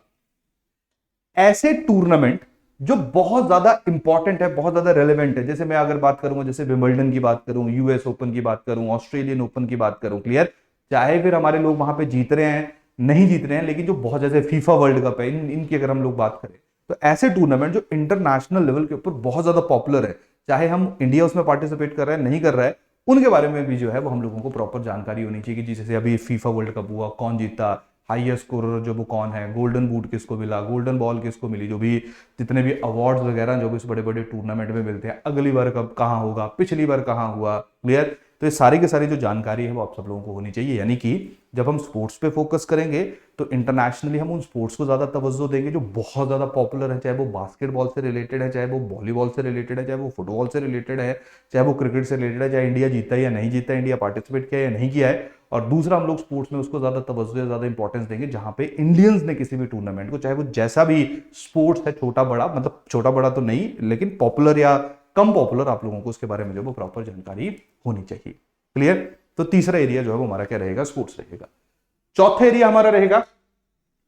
ऐसे टूर्नामेंट जो बहुत ज्यादा इंपॉर्टेंट है, बहुत ज्यादा रेलेवेंट है, जैसे मैं अगर बात करूंगा, जैसे विंबलडन की बात करूं, यूएस ओपन की बात करूं, ऑस्ट्रेलियन ओपन की बात करूं, क्लियर, चाहे फिर हमारे लोग वहां पे जीत रहे हैं नहीं जीत रहे हैं, लेकिन जो बहुत जैसे फीफा वर्ल्ड कप है, इनकी अगर हम लोग बात करें, तो ऐसे टूर्नामेंट जो इंटरनेशनल लेवल के ऊपर बहुत ज्यादा पॉपुलर है, चाहे हम इंडिया उसमें पार्टिसिपेट कर रहे हैं नहीं कर रहा है, उनके बारे में भी जो है वो हम लोगों को प्रॉपर जानकारी होनी चाहिए कि जैसे अभी फीफा वर्ल्ड कप हुआ, कौन जीता, हाईएस्ट स्कोरर जो वो कौन है, गोल्डन बूट किसको मिला, गोल्डन बॉल किसको मिली, जो भी जितने भी अवार्ड्स वगैरह जो भी इस बड़े बड़े टूर्नामेंट में मिलते हैं, अगली बार कब कहाँ होगा, पिछली बार कहाँ हुआ, क्लियर। तो ये सारी की सारी जो जानकारी है वो आप सब लोगों को होनी चाहिए, यानी कि जब हम स्पोर्ट्स पे फोकस करेंगे तो इंटरनेशनली हम उन स्पोर्ट्स को ज्यादा तवज्जो देंगे जो बहुत ज्यादा पॉपुलर है, चाहे वो बास्केटबॉल से रिलेटेड है, चाहे वो वॉलीबॉल से रिलेटेड है, चाहे वो फुटबॉल से रिलेटेड है, चाहे वो क्रिकेट से रिलेटेड है, चाहे इंडिया जीता है या नहीं जीता है, इंडिया पार्टिसिपेट किया या नहीं किया है। और दूसरा, हम लोग स्पोर्ट्स में उसको ज्यादा तवज्जो, ज्यादा इंपॉर्टेंस देंगे जहां पे इंडियंस ने किसी भी टूर्नामेंट को, चाहे वो जैसा भी स्पोर्ट्स है, छोटा बड़ा, मतलब छोटा बड़ा तो नहीं लेकिन पॉपुलर या कम पॉपुलर, आप लोगों को उसके बारे में जो वो प्रॉपर जानकारी होनी चाहिए, क्लियर। तो तीसरा एरिया जो है वो हमारा क्या रहेगा, स्पोर्ट्स रहेगा। चौथा एरिया हमारा रहेगा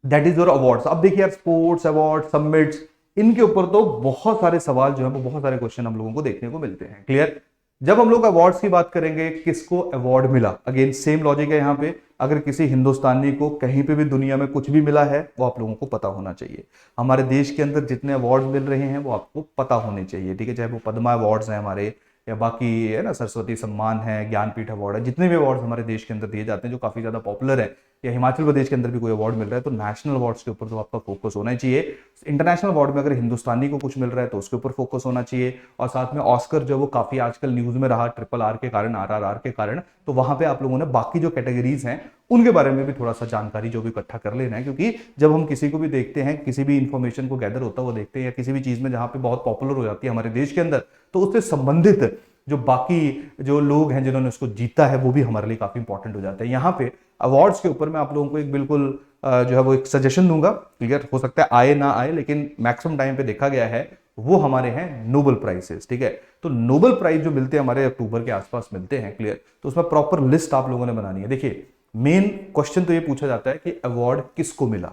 दैट इज योर अवार्ड्स। अब देखिए यार, स्पोर्ट्स अवार्ड समिट्स, इनके ऊपर तो बहुत सारे सवाल जो है वो, बहुत सारे क्वेश्चन हम लोगों को देखने को मिलते हैं, क्लियर। जब हम लोग अवार्ड्स की बात करेंगे, किसको अवार्ड मिला, अगेन सेम लॉजिक है यहां पे, अगर किसी हिंदुस्तानी को कहीं पे भी दुनिया में कुछ भी मिला है वो आप लोगों को पता होना चाहिए। हमारे देश के अंदर जितने अवार्ड मिल रहे हैं वो आपको पता होने चाहिए, ठीक है, चाहे वो पद्मा अवार्ड्स हैं हमारे, या बाकी है ना सरस्वती सम्मान है, ज्ञानपीठ अवार्ड है, जितने भी अवार्ड्स हमारे देश के अंदर दिए जाते हैं जो काफी ज्यादा पॉपुलर है, या हिमाचल प्रदेश के अंदर भी कोई अवार्ड मिल रहा है, तो नेशनल अवार्ड्स के ऊपर तो आपका फोकस होना ही चाहिए। इंटरनेशनल अवार्ड में अगर हिंदुस्तानी को कुछ मिल रहा है तो उसके ऊपर फोकस होना चाहिए। और साथ में ऑस्कर जो वो काफी आजकल न्यूज में रहा, RRR के कारण, RRR के कारण, तो वहां पे आप लोगों ने बाकी जो कैटेगरीज हैं उनके बारे में भी थोड़ा सा जानकारी जो भी इकट्ठा कर लेना है, क्योंकि जब हम किसी को भी देखते हैं, किसी भी इंफॉर्मेशन को गैदर होता हुआ देखते हैं, या किसी भी चीज में जहां पे बहुत पॉपुलर हो जाती है हमारे देश के अंदर, तो उससे संबंधित जो बाकी जो लोग हैं जिन्होंने उसको जीता है वो भी हमारे लिए काफी इंपॉर्टेंट हो जाता है। यहाँ पे अवार्ड्स के ऊपर मैं आप लोगों को एक बिल्कुल जो है वो एक सजेशन दूंगा, क्लियर, हो सकता है आए ना आए, लेकिन मैक्सिमम टाइम पे देखा गया है वो हमारे हैं नोबेल प्राइजेस, ठीक है। तो नोबेल प्राइज जो मिलते हैं हमारे अक्टूबर के आसपास मिलते हैं, क्लियर, तो उसमें प्रॉपर लिस्ट आप लोगों ने बनानी है। देखिए, मेन क्वेश्चन तो ये पूछा जाता है कि अवार्ड किसको मिला।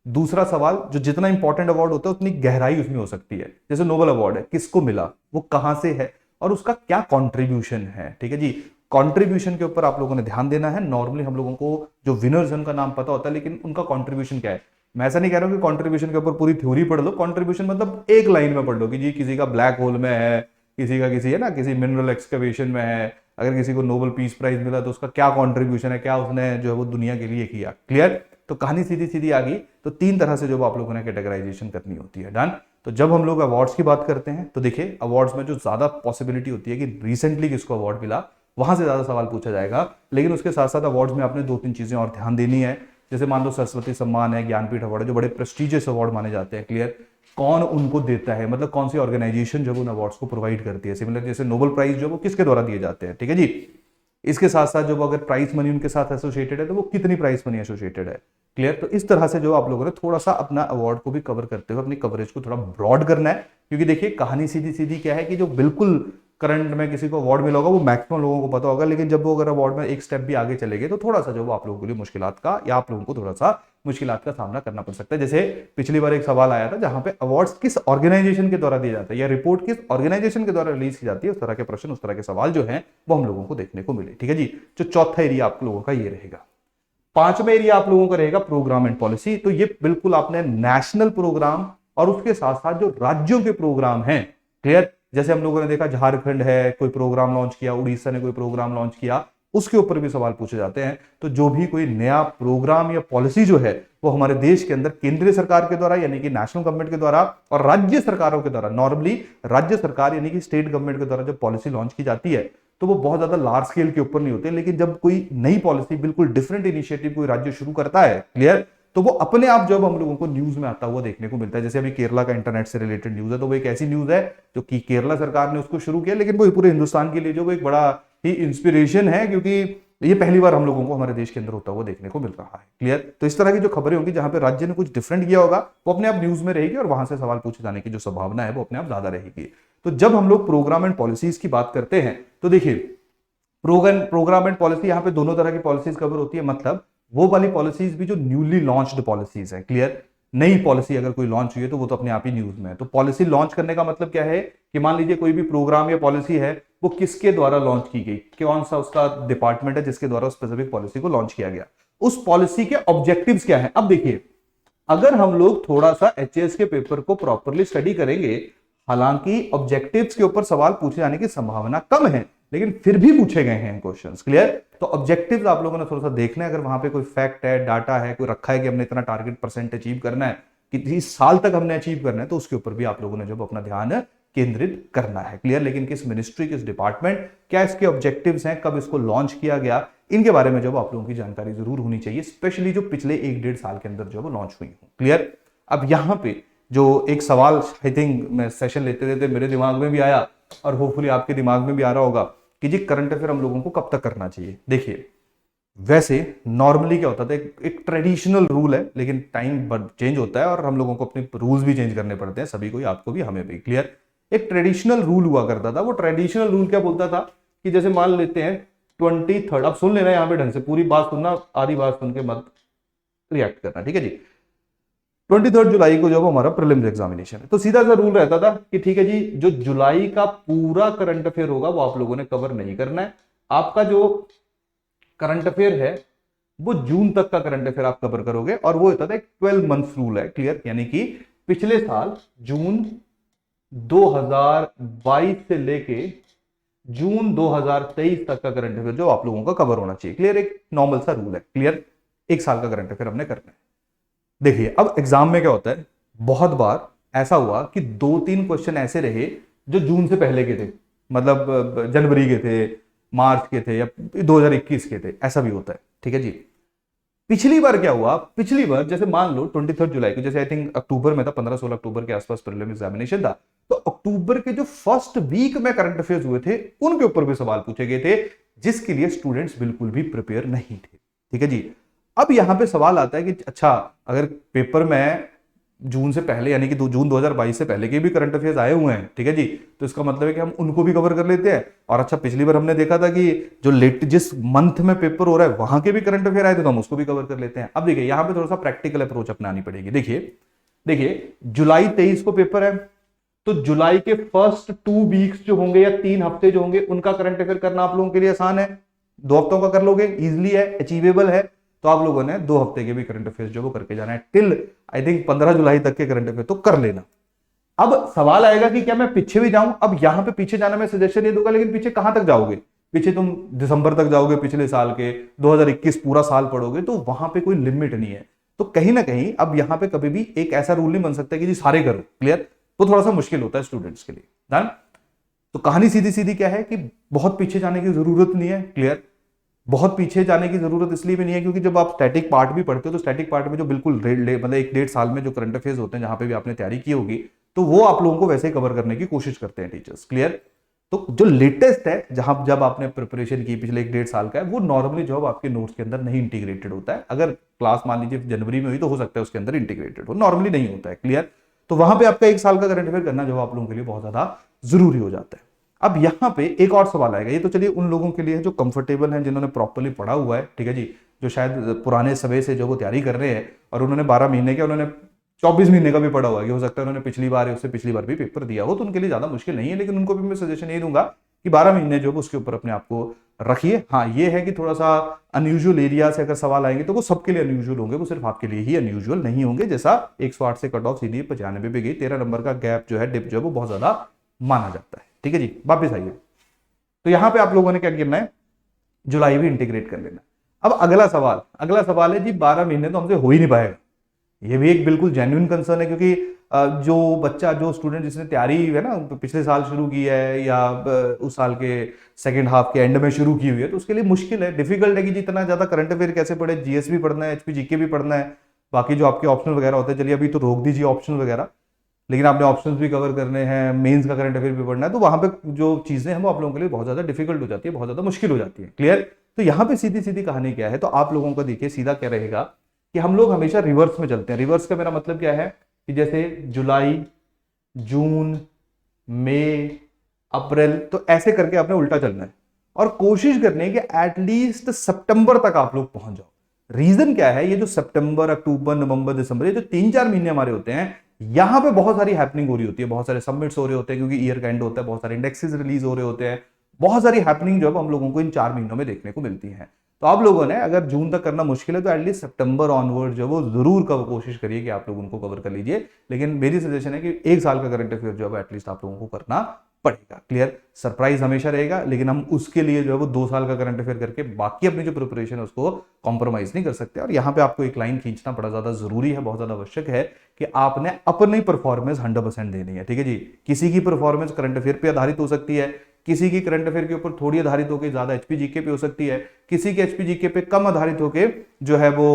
दूसरा सवाल, जो जितना इंपॉर्टेंट अवार्ड होता है उतनी गहराई उसमें हो सकती है, जैसे नोबेल अवार्ड है, किसको मिला, वो कहां से है, और उसका क्या कंट्रीब्यूशन है, ठीक है जी। कंट्रीब्यूशन के ऊपर आप लोगों ने ध्यान देना है। नॉर्मली हम लोगों को जो विनर्स हैं उनका नाम पता होता है, लेकिन उनका कंट्रीब्यूशन क्या है, मैं ऐसा नहीं कह रहा हूं कि कंट्रीब्यूशन के ऊपर पूरी थ्योरी पढ़ लो, कंट्रीब्यूशन मतलब एक लाइन में पढ़ लो कि जी किसी का ब्लैक होल में है, किसी का किसी है ना किसी मिनरल एक्सकवेशन में है, अगर किसी को नोबेल पीस प्राइज मिला तो उसका क्या कंट्रीब्यूशन है, क्या उसने जो है वो दुनिया के लिए किया, क्लियर। तो कहानी सीधी सीधी आ गई। तो तीन तरह से जो आप लोगों ने कैटेगराइजेशन करनी होती है, डन। तो जब हम लोग अवार्ड्स की बात करते हैं तो देखिए, अवार्ड्स में जो ज्यादा पॉसिबिलिटी होती है कि रिसेंटली किसको अवार्ड मिला, वहां से ज्यादा सवाल पूछा जाएगा। लेकिन उसके साथ साथ अवार्ड्स में आपने दो तीन चीजें और ध्यान देनी है, जैसे मान लो सरस्वती सम्मान है, ज्ञानपीठ अवार्ड है, जो बड़े प्रेस्टिजियस अवार्ड माने जाते हैं, क्लियर, कौन उनको देता है, मतलब कौन सी ऑर्गेनाइजेशन जो उन अवार्ड्स को प्रोवाइड करती है। सिमिलर जैसे नोबेल प्राइज जो वो किसके द्वारा दिए जाते हैं, ठीक है जी। इसके साथ साथ जो अगर प्राइस मनी उनके साथ एसोसिएटेड है तो वो कितनी प्राइस मनी एसोसिएटेड है, क्लियर। तो इस तरह से जो आप लोगों ने थोड़ा सा अपना अवार्ड को भी कवर करते हुए अपनी कवरेज को थोड़ा ब्रॉड करना है, क्योंकि देखिए कहानी सीधी सीधी क्या है कि जो बिल्कुल करंट में किसी को अवार्ड मिला होगा वो मैक्सिमम लोगों को पता होगा, लेकिन जब वो अगर अवार्ड में एक स्टेप भी आगे चले गए तो थोड़ा सा जो वो आप लोगों के लिए मुश्किलात का, या आप लोगों को थोड़ा सा मुश्किलात का सामना करना पड़ सकता है। जैसे पिछली बार एक सवाल आया था जहां पे अवार्ड्स किस ऑर्गेनाइजेशन के द्वारा दिए जाते हैं, या रिपोर्ट किस ऑर्गेनाइजेशन के द्वारा रिलीज की जाती है, उस तरह के प्रश्न, उस तरह के सवाल जो है वो हम लोगों को देखने को मिले, ठीक है जी। जो चौथा एरिया आप लोगों का ये रहेगा। पांचवा एरिया आप लोगों का रहेगा प्रोग्राम एंड पॉलिसी। तो ये बिल्कुल आपने नेशनल प्रोग्राम और उसके साथ साथ जो राज्यों के प्रोग्राम हैं, क्लियर, जैसे हम लोगों ने देखा झारखंड है कोई प्रोग्राम लॉन्च किया, उड़ीसा ने कोई प्रोग्राम लॉन्च किया, उसके ऊपर भी सवाल पूछे जाते हैं। तो जो भी कोई नया प्रोग्राम या पॉलिसी जो है वो हमारे देश के अंदर केंद्रीय सरकार के द्वारा यानी कि नेशनल गवर्नमेंट के द्वारा और राज्य सरकारों के द्वारा, नॉर्मली राज्य सरकार यानी कि स्टेट गवर्नमेंट के द्वारा जब पॉलिसी लॉन्च की जाती है तो वो बहुत ज्यादा लार्ज स्केल के ऊपर नहीं होते, लेकिन जब कोई नई पॉलिसी, बिल्कुल डिफरेंट इनिशिएटिव कोई राज्य शुरू करता है, क्लियर, तो वो अपने आप जब हम लोगों को न्यूज में आता हुआ देखने को मिलता है। जैसे अभी केरला का इंटरनेट से रिलेटेड न्यूज है, तो वो एक ऐसी न्यूज है जो कि केरला सरकार ने उसको शुरू किया, लेकिन वो पूरे हिंदुस्तान के लिए जो वो एक बड़ा ही इंस्पिरेशन है, क्योंकि ये पहली बार हम लोगों को हमारे देश के अंदर होता हुआ देखने को मिल रहा है, क्लियर। तो इस तरह की जो खबरें होंगी जहां पे राज्य ने कुछ डिफरेंट किया होगा वो अपने आप न्यूज में रहेगी और वहां से सवाल पूछे जाने की जो संभावना है वो अपने आप ज्यादा रहेगी। तो जब हम लोग प्रोग्राम एंड पॉलिसीज की बात करते हैं तो देखिए, प्रोग्राम एंड पॉलिसी, यहाँ पे दोनों तरह की पॉलिसीज कवर होती है। मतलब वो वाली पॉलिसीज भी जो न्यूली लॉन्च्ड पॉलिसीज है, क्लियर। नई पॉलिसी अगर कोई लॉन्च हुई है तो वो तो अपने आप ही न्यूज में है। तो पॉलिसी लॉन्च करने का मतलब क्या है कि मान लीजिए कोई भी प्रोग्राम या पॉलिसी है, वो किसके द्वारा लॉन्च की गई, कौन सा उसका डिपार्टमेंट है जिसके द्वारा स्पेसिफिक पॉलिसी को लॉन्च किया गया, उस पॉलिसी के ऑब्जेक्टिव्स क्या है। अब देखिए, अगर हम लोग थोड़ा सा एचएएस के पेपर को प्रॉपरली स्टडी करेंगे, हालांकि ऑब्जेक्टिव्स के ऊपर सवाल पूछे जाने की संभावना कम है, लेकिन फिर भी पूछे गए हैं क्वेश्चंस, क्लियर। तो ऑब्जेक्टिव्स आप लोगों ने थोड़ा सा देखना है, अगर वहां पे कोई फैक्ट है, डाटा है, कोई रखा है कि हमने इतना टारगेट परसेंट अचीव करना है, कितनी साल तक हमने अचीव करना है, तो उसके ऊपर भी आप लोगों ने जब अपना ध्यान केंद्रित करना है, क्लियर। लेकिन किस मिनिस्ट्री, किस डिपार्टमेंट, क्या इसके ऑब्जेक्टिव्स हैं, कब इसको लॉन्च किया गया, इनके बारे में जब आप लोगों की जानकारी जरूर होनी चाहिए, स्पेशली जो पिछले 1-1.5 साल के अंदर जो वो लॉन्च हुई हो, क्लियर। अब यहां पे जो एक सवाल आई थिंक मैं सेशन लेते लेते मेरे दिमाग में भी आया और होपफुली आपके दिमाग में भी आ रहा होगा कि जी करंट अफेयर हम लोगों को कब तक करना चाहिए। देखिए, वैसे नॉर्मली क्या होता था, एक ट्रेडिशनल रूल है, लेकिन टाइम चेंज होता है और हम लोगों को अपने रूल्स भी चेंज करने पड़ते हैं, सभी को ही, आपको भी, हमें भी, क्लियर। एक ट्रेडिशनल रूल हुआ करता था, वो ट्रेडिशनल रूल क्या बोलता था कि जैसे मान लेते हैं 23rd, अब सुन लेना यहां पे ढंग से, पूरी बात सुनना, आधी बात सुन के मत रिएक्ट करना, ठीक है जी। 23 जुलाई को जब हमारा प्रीलिम्स एग्जामिनेशन है, तो सीधा सा रूल रहता था कि ठीक है जी, जो जुलाई का पूरा करंट अफेयर होगा वो आप लोगों ने कवर नहीं करना है। आपका जो करंट अफेयर है वो जून तक का करंट अफेयर आप कवर करोगे, और वो होता था एक 12 मंथ्स रूल है, क्लियर। यानी कि पिछले साल जून 2022 से लेके जून 2023 तक का करंट अफेयर जो आप लोगों का कवर होना चाहिए, क्लियर। एक नॉर्मल सा रूल है, क्लियर। एक साल का करंट अफेयर हमने करना है। देखिए, अब एग्जाम में क्या होता है, बहुत बार ऐसा हुआ कि 2-3 क्वेश्चन ऐसे रहे जो जून से पहले के थे, मतलब जनवरी के थे, मार्च के थे, या 2021 के थे, ऐसा भी होता है, ठीक है जी। पिछली बार क्या हुआ, पिछली बार जैसे मान लो 23 जुलाई को, जैसे आई थिंक अक्टूबर में था, 15-16 अक्टूबर के आसपास प्रीलिम एग्जामिनेशन था, तो अक्टूबर के जो फर्स्ट वीक में करंट अफेयर्स हुए थे उनके ऊपर भी सवाल पूछे गए थे, जिसके लिए स्टूडेंट्स बिल्कुल भी प्रिपेयर नहीं थे, ठीक है जी। अब यहां पे सवाल आता है कि अच्छा, अगर पेपर में जून से पहले यानी कि जून 2022 से पहले के भी करंट अफेयर्स आए हुए हैं, ठीक है जी, तो इसका मतलब है कि हम उनको भी कवर कर लेते हैं। और अच्छा, पिछली बार हमने देखा था कि जो जिस मंथ में पेपर हो रहा है वहां के भी करंट अफेयर आए थे, तो हम उसको भी कवर कर लेते हैं। अब देखिए, यहां पे थोड़ा सा प्रैक्टिकल अप्रोच अपनानी पड़ेगी। देखिए जुलाई 23 को पेपर है, तो जुलाई के फर्स्ट 2 वीक्स जो होंगे या 3 हफ्ते जो होंगे, उनका करंट अफेयर करना आप लोगों के लिए आसान है, 2 हफ्तों का कर लोगे, इजिली है, अचीवेबल है। तो आप लोगों ने 2 हफ्ते के भी करंट अफेयर्स जो वो करके जाना है, टिल आई थिंक 15 जुलाई तक के करंट अफेयर तो कर लेना। अब सवाल आएगा कि क्या मैं पीछे भी जाऊं, अब यहां पे पीछे जाना मैं सजेशन ये दूंगा, लेकिन पीछे कहां तक जाओगे, पीछे तुम दिसंबर तक जाओगे पिछले साल के, 2021 पूरा साल पढ़ोगे, तो वहां पे कोई लिमिट नहीं है। तो कहीं ना कहीं अब यहां पे कभी भी एक ऐसा रूल नहीं बन सकता कि जी सारे करो, क्लियर। तो थोड़ा सा मुश्किल होता है स्टूडेंट्स के लिए, डन। तो कहानी सीधी सीधी क्या है कि बहुत पीछे जाने की जरूरत नहीं है, क्लियर। बहुत पीछे जाने की जरूरत इसलिए भी नहीं है क्योंकि जब आप स्टैटिक पार्ट भी पढ़ते हो, तो स्टैटिक पार्ट में जो बिल्कुल मतलब 1-1.5 साल में जो करंट अफेयर्स होते हैं, जहां पे भी आपने तैयारी की होगी, तो वो आप लोगों को वैसे ही कवर करने की कोशिश करते हैं टीचर्स, क्लियर। तो जो लेटेस्ट है, जहां जब आपने प्रिपरेशन की पिछले 1-1.5 साल का है, वो नॉर्मली जॉब आपके नोट्स के अंदर नहीं इंटीग्रेटेड होता है। अगर क्लास मान लीजिए जनवरी में हुई तो हो सकता है उसके अंदर इंटीग्रेटेड हो, नॉर्मली नहीं होता है, क्लियर। तो वहां पे आपका 1 साल का करंट अफेयर करना जो आप लोगों के लिए बहुत ज्यादा जरूरी हो जाता है। अब यहां पे एक और सवाल आएगा, ये तो चलिए उन लोगों के लिए जो कंफर्टेबल हैं, जिन्होंने प्रॉपर्ली पढ़ा हुआ है, ठीक है जी, जो शायद पुराने समय से जो वो तैयारी कर रहे हैं और उन्होंने 12 महीने के, उन्होंने 24 महीने का भी पढ़ा हुआ है, हो सकता है उन्होंने पिछली बार उससे पिछली बार भी पेपर दिया हो, तो उनके लिए ज्यादा मुश्किल नहीं है। लेकिन उनको भी मैं सजेशन ये दूंगा कि 12 महीने जो उसके ऊपर अपने आप को रखिए। हाँ, ये है कि थोड़ा सा अनयूजुअल एरिया से अगर सवाल आएंगे तो वो सबके लिए अनयूजुअल होंगे, वो सिर्फ आपके लिए ही अनयूजुअल नहीं होंगे। जैसा 108 से कट ऑफ सीधी 95 पे गई, 13 नंबर का गैप जो है, डिप जो है, वो बहुत ज्यादा माना जाता है, ठीक है जी। वापिस आइए, तो यहां पे आप लोगों ने क्या करना है, जुलाई भी इंटीग्रेट कर लेना। अब अगला सवाल है जी, 12 महीने तो हमसे हो ही नहीं पाएगा। ये भी एक बिल्कुल जेन्युइन कंसर्न है, क्योंकि जो बच्चा, जो स्टूडेंट जिसने तैयारी है ना पिछले साल शुरू की है, या उस साल के सेकंड हाफ के एंड में शुरू की हुई है, तो उसके लिए मुश्किल है, डिफिकल्ट है कि जितना ज्यादा करंट अफेयर कैसे पढ़े, जीएस भी पढ़ना है, एचपी जीके भी पढ़ना है, बाकी जो आपके ऑप्शनल वगैरह होते हैं, चलिए अभी तो रोक दीजिए ऑप्शनल वगैरह, लेकिन आपने ऑप्शंस भी कवर करने हैं, मेंस का करंट अफेयर भी पढ़ना है, तो वहां पे जो चीजें हैं वो आप लोगों के लिए बहुत ज्यादा डिफिकल्ट हो जाती है, बहुत ज्यादा मुश्किल हो जाती है, क्लियर। तो यहाँ पे सीधी सीधी कहानी क्या है, तो आप लोगों का देखिए सीधा क्या रहेगा कि हम लोग हमेशा रिवर्स में चलते हैं। रिवर्स का मेरा मतलब क्या है कि जैसे जुलाई, जून, मई, अप्रैल, तो ऐसे करके आपने उल्टा चलना है और कोशिश करनी है कि एटलीस्ट सितंबर तक आप लोग पहुंच जाओ। रीजन क्या है, ये जो सितंबर, अक्टूबर, नवंबर, दिसंबर, ये जो 3-4 महीने हमारे होते हैं, यहां पे बहुत सारी हैपनिंग हो रही होती है, बहुत सारे सबमिट्स हो रहे होते हैं, क्योंकि ईयर का एंड होता है, बहुत सारे इंडेक्सेस रिलीज हो रहे होते हैं, बहुत सारी हैपनिंग जो है हम लोगों को इन 4 महीनों में देखने को मिलती है। तो आप लोगों ने अगर जून तक करना मुश्किल है तो एटलीस्ट सितंबर ऑनवर्ड जो वो जरूर कोशिश करिए कि आप लोग उनको कवर कर लीजिए। लेकिन मेरी सजेशन है कि 1 साल का करंट अफेयर जो है एटलीस्ट आप लोगों को करना पड़ेगा। क्लियर? सरप्राइज हमेशा रहेगा, लेकिन हम उसके लिए जो है वो 2 साल का करंट अफेयर करके बाकी अपनी जो प्रिपरेशन है उसको कॉम्प्रोमाइज नहीं कर सकते। और यहाँ पे आपको एक लाइन खींचना बड़ा ज्यादा जरूरी है, बहुत ज्यादा आवश्यक है कि आपने अपनी परफॉर्मेंस 100% देनी है। ठीक है जी? किसी की परफॉर्मेंस करंट अफेयर पे आधारित हो सकती है, किसी की करंट अफेयर के ऊपर थोड़ी आधारित होकर ज्यादा एचपीजीके पे हो सकती है, किसी के एचपीजीके पे कम आधारित होकर जो है वो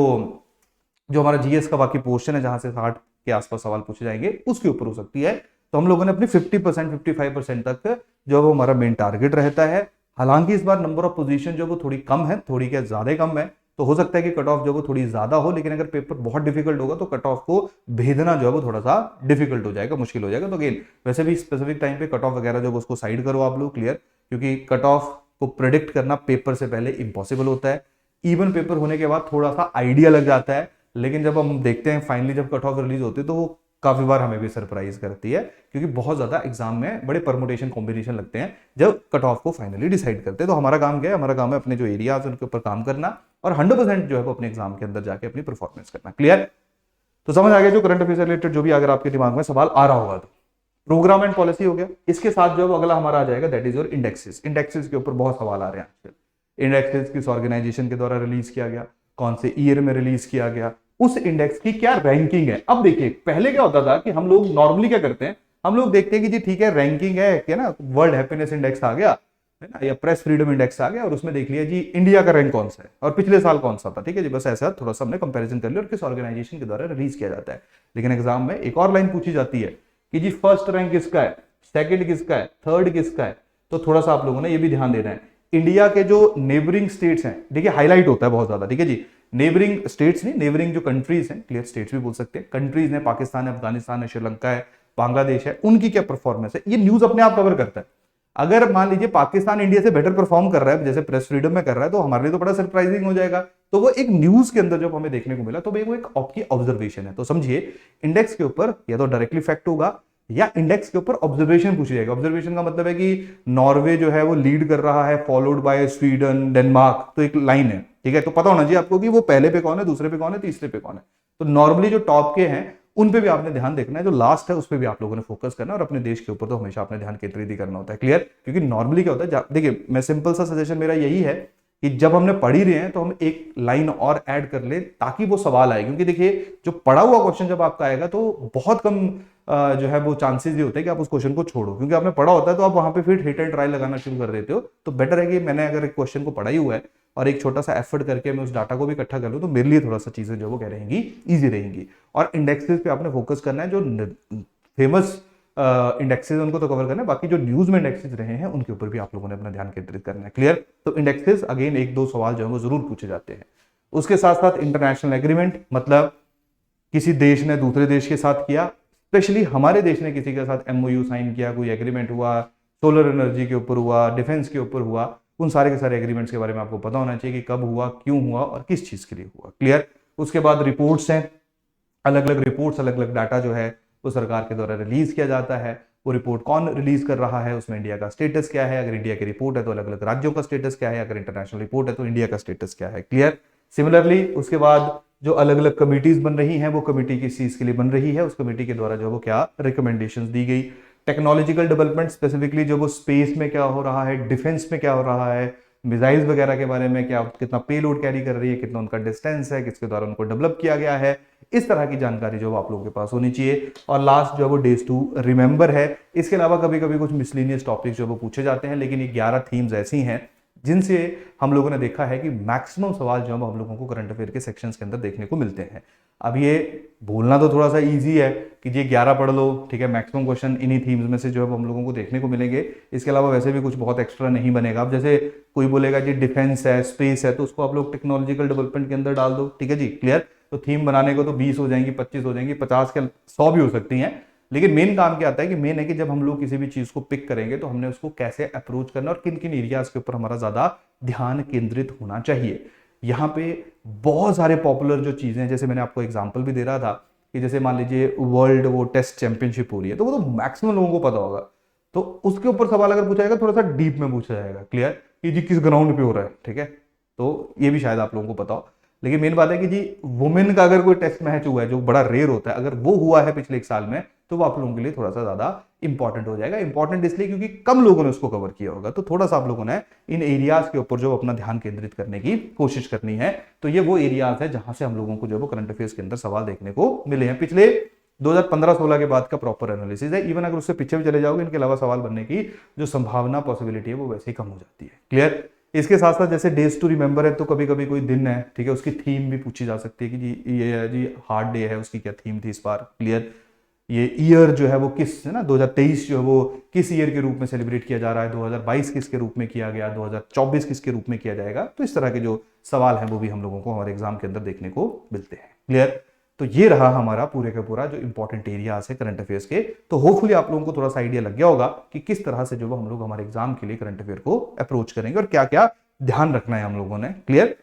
जो हमारा जीएस का बाकी पोर्शन है जहां से 60 के आसपास सवाल पूछे जाएंगे उसके ऊपर हो सकती है। तो हम लोगों ने अपनी 50% 55% तक जो है वो हमारा मेन टारगेट रहता है। हालांकि इस बार नंबर ऑफ पोजीशन जो वो थोड़ी कम है, थोड़ी क्या ज्यादा कम है, तो हो सकता है कि कट ऑफ जो वो थोड़ी ज्यादा हो, लेकिन अगर पेपर बहुत डिफिकल्ट होगा तो कट ऑफ को भेदना जो है वो थोड़ा सा डिफिकल्ट हो जाएगा, मुश्किल हो जाएगा। तो अगेन वैसे भी स्पेसिफिक टाइम पे कट ऑफ वगैरह जो उसको साइड करो आप लोग। क्लियर? क्योंकि कट ऑफ को प्रेडिक्ट करना पेपर से पहले इंपॉसिबल होता है। इवन पेपर होने के बाद थोड़ा सा आइडिया लग जाता है, लेकिन जब हम देखते हैं फाइनली जब कट ऑफ रिलीज होती है तो वो काफी बार हमें भी सरप्राइज करती है, क्योंकि बहुत ज्यादा एग्जाम में बड़े परमुटेशन कॉम्बिनेशन लगते हैं जब कट ऑफ को फाइनली डिसाइड करते हैं। तो हमारा काम क्या है? हमारा काम है अपने जो एरियाज उनके ऊपर काम करना और 100% जो है वो अपने एग्जाम के अंदर जाके अपनी परफॉर्मेंस करना। क्लियर? तो समझ आ गया जो करंट अफेयर से रिलेटेड जो भी अगर आपके दिमाग में सवाल आ रहा होगा। तो प्रोग्राम एंड पॉलिसी हो गया, इसके साथ जो अगला हमारा आ जाएगा that is your indexes. Indexes के ऊपर बहुत सवाल आ रहे हैं आजकल। इंडेक्सेस किस ऑर्गेनाइजेशन के द्वारा रिलीज किया गया, कौन से ईयर में रिलीज किया गया, उस इंडेक्स की क्या रैंकिंग है। अब देखिए पहले क्या होता था कि हम लोग नॉर्मली क्या करते हैं, हम लोग देखते हैं कि जी ठीक है रैंकिंग है कि ना, वर्ल्ड हैप्पीनेस इंडेक्स आ गया है ना, या प्रेस फ्रीडम इंडेक्स आ गया और उसमें देख लिया जी इंडिया का रैंक कौन सा है और पिछले साल कौन सा था। ठीक है जी? बस ऐसा थोड़ा सा हमने कंपैरिजन कर लिया और किस ऑर्गेनाइजेशन के द्वारा रिलीज किया जाता है। लेकिन एग्जाम में एक और लाइन पूछी जाती है कि जी फर्स्ट रैंक किसका है, सेकंड किसका है, थर्ड किसका है। तो थोड़ा सा आप लोगों ने ये भी ध्यान देना है, इंडिया के जो नेबरिंग स्टेट्स हैं, देखिए हाईलाइट होता है बहुत ज्यादा। ठीक है जी? नेबरिंग स्टेट्स नहीं, नेबरिंग जो कंट्रीज हैं, क्लियर स्टेट्स भी बोल सकते हैं, कंट्रीज हैं, पाकिस्तान है, अफगानिस्तान है, श्रीलंका है, बांग्लादेश है, उनकी क्या परफॉर्मेंस है, ये न्यूज अपने आप कवर करता है। अगर मान लीजिए पाकिस्तान इंडिया से बेटर परफॉर्म कर रहा है जैसे प्रेस फ्रीडम में कर रहा है, तो हमारे लिए तो बड़ा सरप्राइजिंग हो जाएगा। तो वो एक न्यूज के अंदर जब हमें देखने को मिला तो वो एक आपकी ऑब्जर्वेशन है। तो समझिए इंडेक्स के ऊपर या तो डायरेक्टली फैक्ट होगा या इंडेक्स के ऊपर ऑब्जर्वेशन पूछी जाएगी। ऑब्जर्वेशन का मतलब है कि नॉर्वे जो है वो लीड कर रहा है, फॉलोड बाय स्वीडन, डेनमार्क, तो एक लाइन है। ठीक है? तो पता होना चाहिए आपको कि वो पहले पे कौन है, दूसरे पे कौन है, तीसरे पे कौन है। तो नॉर्मली जो टॉप के हैं उन पे भी आपने ध्यान देखना है, जो लास्ट है उस पे भी आप लोगों ने फोकस करना है, और अपने देश के ऊपर तो हमेशा आपने ध्यान केंद्रित ही करना होता है। क्लियर? क्योंकि नॉर्मली क्या होता है, देखिए मैं सिंपल सा सजेशन मेरा यही है कि जब हमने पढ़ ही रहे हैं तो हम एक लाइन और ऐड कर ले ताकि वो सवाल आए। क्योंकि देखिए जो पढ़ा हुआ क्वेश्चन जब आपका आएगा तो बहुत कम जो है वो चांसेस ये होते हैं कि आप उस क्वेश्चन को छोड़ो, क्योंकि आपने पढ़ा होता है तो आप वहां पे फिर हिट एंड ट्राई लगाना शुरू कर देते हो। तो बेटर है कि मैंने अगर एक क्वेश्चन को पढ़ा ही हुआ है और एक छोटा सा एफर्ट करके मैं उस डाटा को भी इकट्ठा कर लूं तो मेरे लिए थोड़ा सा चीजें जो वो क्या रहेंगी, ईजी रहेंगी। और इंडेक्सेस पे आपने फोकस करना है, जो फेमस इंडेक्सेस उनको तो कवर करना है, बाकी जो न्यूज में इंडेक्सेस रहे हैं उनके ऊपर भी आप लोगों ने अपना ध्यान केंद्रित करना है। क्लियर? तो इंडेक्सेस अगेन 1-2 सवाल जो है वो जरूर पूछे जाते हैं। उसके साथ साथ इंटरनेशनल एग्रीमेंट, मतलब किसी देश ने दूसरे देश के साथ किया, स्पेशली हमारे देश ने किसी के साथ एमओयू साइन किया, कोई एग्रीमेंट हुआ, सोलर एनर्जी के ऊपर हुआ, डिफेंस के ऊपर हुआ, उन सारे के सारे एग्रीमेंट्स के बारे में आपको पता होना चाहिए कि कब हुआ, क्यों हुआ और किस चीज के लिए हुआ। क्लियर? उसके बाद रिपोर्ट्स हैं, अलग अलग रिपोर्ट्स, अलग अलग डाटा जो है वो सरकार के द्वारा रिलीज किया जाता है। वो रिपोर्ट कौन रिलीज कर रहा है, उसमें इंडिया का स्टेटस क्या है, अगर इंडिया की रिपोर्ट है तो अलग अलग राज्यों का स्टेटस क्या है, अगर इंटरनेशनल रिपोर्ट है तो इंडिया का स्टेटस क्या है। क्लियर? सिमिलरली उसके बाद जो अलग अलग कमिटीज बन रही हैं, वो कमिटी किस चीज के लिए बन रही है, उस कमिटी के द्वारा जो वो क्या रिकमेंडेशंस दी गई। टेक्नोलॉजिकल डेवलपमेंट, स्पेसिफिकली जो वो स्पेस में क्या हो रहा है, डिफेंस में क्या हो रहा है, मिसाइल्स वगैरह के बारे में, क्या कितना पेलोड कैरी कर रही है, कितना उनका डिस्टेंस है, किसके द्वारा उनको डेवलप किया गया है, इस तरह की जानकारी जो आप लोगों के पास होनी चाहिए। और लास्ट जो है वो डेज टू रिमेंबर है। इसके अलावा कभी कभी कुछ मिसलिनियस टॉपिक्स जो वो पूछे जाते हैं, लेकिन ये 11 थीम्स ऐसी हैं जिनसे हम लोगों ने देखा है कि मैक्सिमम सवाल जो हम लोगों को करंट अफेयर के सेक्शंस के अंदर देखने को मिलते हैं। अब ये बोलना तो थोड़ा सा इजी है कि ये 11 पढ़ लो, ठीक है, मैक्सिमम क्वेश्चन इन्हीं थीम्स में से जो है हम लोगों को देखने को मिलेंगे। इसके अलावा वैसे भी कुछ बहुत एक्स्ट्रा नहीं बनेगा। अब जैसे कोई बोलेगा जी डिफेंस है, स्पेस है, तो उसको आप लोग टेक्नोलॉजिकल डेवलपमेंट के अंदर डाल दो। ठीक है जी, क्लियर। तो थीम बनाने को तो 20 हो जाएंगी, 25 हो जाएंगी, 50 के 100 भी हो सकती हैं, लेकिन मेन काम क्या आता है कि मेन है कि जब हम लोग किसी भी चीज को पिक करेंगे तो हमने उसको कैसे अप्रोच करना और किन किन एरियाज के ऊपर हमारा ज्यादा ध्यान केंद्रित होना चाहिए। यहाँ पे बहुत सारे पॉपुलर जो चीजें, जैसे मैंने आपको एग्जांपल भी दे रहा था कि जैसे मान लीजिए वर्ल्ड वो टेस्ट चैंपियनशिप हो रही है, तो वो तो मैक्सिमम लोगों को पता होगा, तो उसके ऊपर सवाल अगर पूछा जाएगा थोड़ा सा डीप में पूछा जाएगा, क्लियर, कि जी किस ग्राउंड पे हो रहा है, ठीक है, तो ये भी शायद आप लोगों को पता हो। लेकिन मेन बात है कि जी वुमेन का अगर कोई टेस्ट मैच हुआ है जो बड़ा रेयर होता है, अगर वो हुआ है पिछले एक साल में, तो वो आप लोगों के लिए थोड़ा सा ज्यादा इंपॉर्टेंट हो जाएगा। इंपॉर्टेंट इसलिए क्योंकि कम लोगों ने उसको कवर किया होगा, तो थोड़ा सा आप लोगों ने इन एरियाज के ऊपर जो अपना ध्यान केंद्रित करने की कोशिश करनी है। तो ये वो एरियाज है जहां से हम लोगों को जो है वो करंट अफेयर्स के अंदर सवाल देखने को मिले हैं पिछले 2015-16 के बाद का प्रॉपर एनालिसिस है। इवन अगर उससे पीछे भी चले जाओगे, इनके अलावा सवाल बनने की जो संभावना पॉसिबिलिटी है वो वैसे ही कम हो जाती है, क्लियर। इसके साथ साथ जैसे डेज टू रिमेंबर है, तो कभी कभी कोई दिन है, ठीक है, उसकी थीम भी पूछी जा सकती है कि जी ये जी हार्ड डे है, उसकी क्या थीम थी इस बार, क्लियर। ये ईयर जो है वो किस है ना 2023 जो है वो किस ईयर के रूप में सेलिब्रेट किया जा रहा है, 2022 किसके रूप में किया गया, 2024 किसके रूप में किया जाएगा। तो इस तरह के जो सवाल हैं वो भी हम लोगों को हमारे एग्जाम के अंदर देखने को मिलते हैं, क्लियर। तो ये रहा हमारा पूरे का पूरा जो इंपॉर्टेंट एरियाज है करंट अफेयर्स के। तो होपफुली आप लोगों को थोड़ा सा आइडिया लग गया होगा कि किस तरह से जो हम लोग हमारे एग्जाम के लिए करंट अफेयर को अप्रोच करेंगे और क्या क्या ध्यान रखना है हम लोगों ने, क्लियर।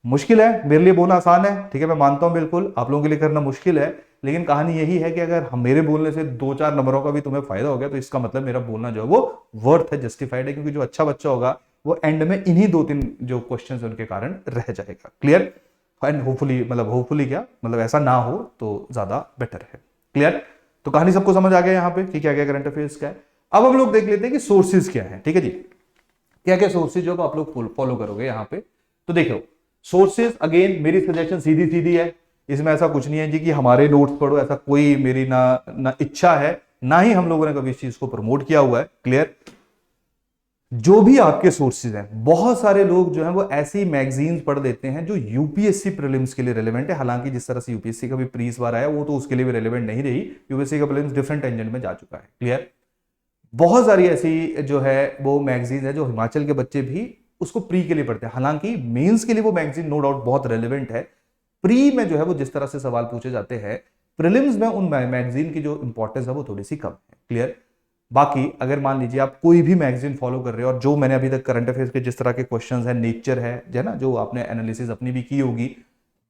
मुश्किल है, मेरे लिए बोलना आसान है, ठीक है, मैं मानता हूं, बिल्कुल आप लोगों के लिए करना मुश्किल है, लेकिन कहानी यही है कि अगर हम मेरे बोलने से 2-4 नंबरों का भी तुम्हें फायदा हो गया, तो इसका मतलब मेरा बोलना जो है वो वर्थ है, जस्टिफाइड है, क्योंकि जो अच्छा बच्चा होगा वो एंड में इन्हीं 2-3 जो क्वेश्चंस उनके कारण रह जाएगा, क्लियर। एंड होपफुली, मतलब होपफुली क्या मतलब ऐसा ना हो तो ज्यादा बेटर है, क्लियर। तो कहानी सबको समझ आ गया यहाँ पे कि क्या क्या करंट अफेयर्स का है। अब हम लोग देख लेते हैं कि सोर्सेज क्या है, ठीक है जी, क्या क्या सोर्सेज जो आप लोग फॉलो करोगे यहाँ पे। तो देखो सोर्सेज, अगेन मेरी सजेशन सीधी सीधी है, इसमें ऐसा कुछ नहीं है जी कि हमारे नोट्स पढ़ो, ऐसा कोई मेरी ना इच्छा है, ना ही हम लोगों ने कभी इस चीज को प्रमोट किया हुआ है, क्लियर। जो भी आपके सोर्सेज हैं, बहुत सारे लोग जो हैं वो ऐसी मैगजीन्स पढ़ लेते हैं जो यूपीएससी प्रीलिम्स के लिए रेलेवेंट है। हालांकि जिस तरह से यूपीएससी का भी प्री इस बार आया वो तो उसके लिए भी रेलेवेंट नहीं रही, यूपीएससी का प्रीलिम्स डिफरेंट टेंजेंट में जा चुका है, क्लियर। बहुत सारी ऐसी जो है वो मैगजीन है जो हिमाचल के बच्चे भी उसको प्री के लिए पढ़ते हैं। हालांकि मेंस के लिए वो मैगजीन नो डाउट बहुत रेलेवेंट है, प्री में जो है वो जिस तरह से सवाल पूछे जाते हैं, प्रीलिम्स में उन मैगजीन की जो इंपॉर्टेंस है वो थोड़ी सी कम है, क्लियर। बाकी अगर मान लीजिए आप कोई भी मैगजीन फॉलो कर रहे हो और जो मैंने अभी तक करंट अफेयर्स के जिस तरह के क्वेश्चंस है, नेचर है ना, जो आपने एनालिसिस अपनी भी की होगी,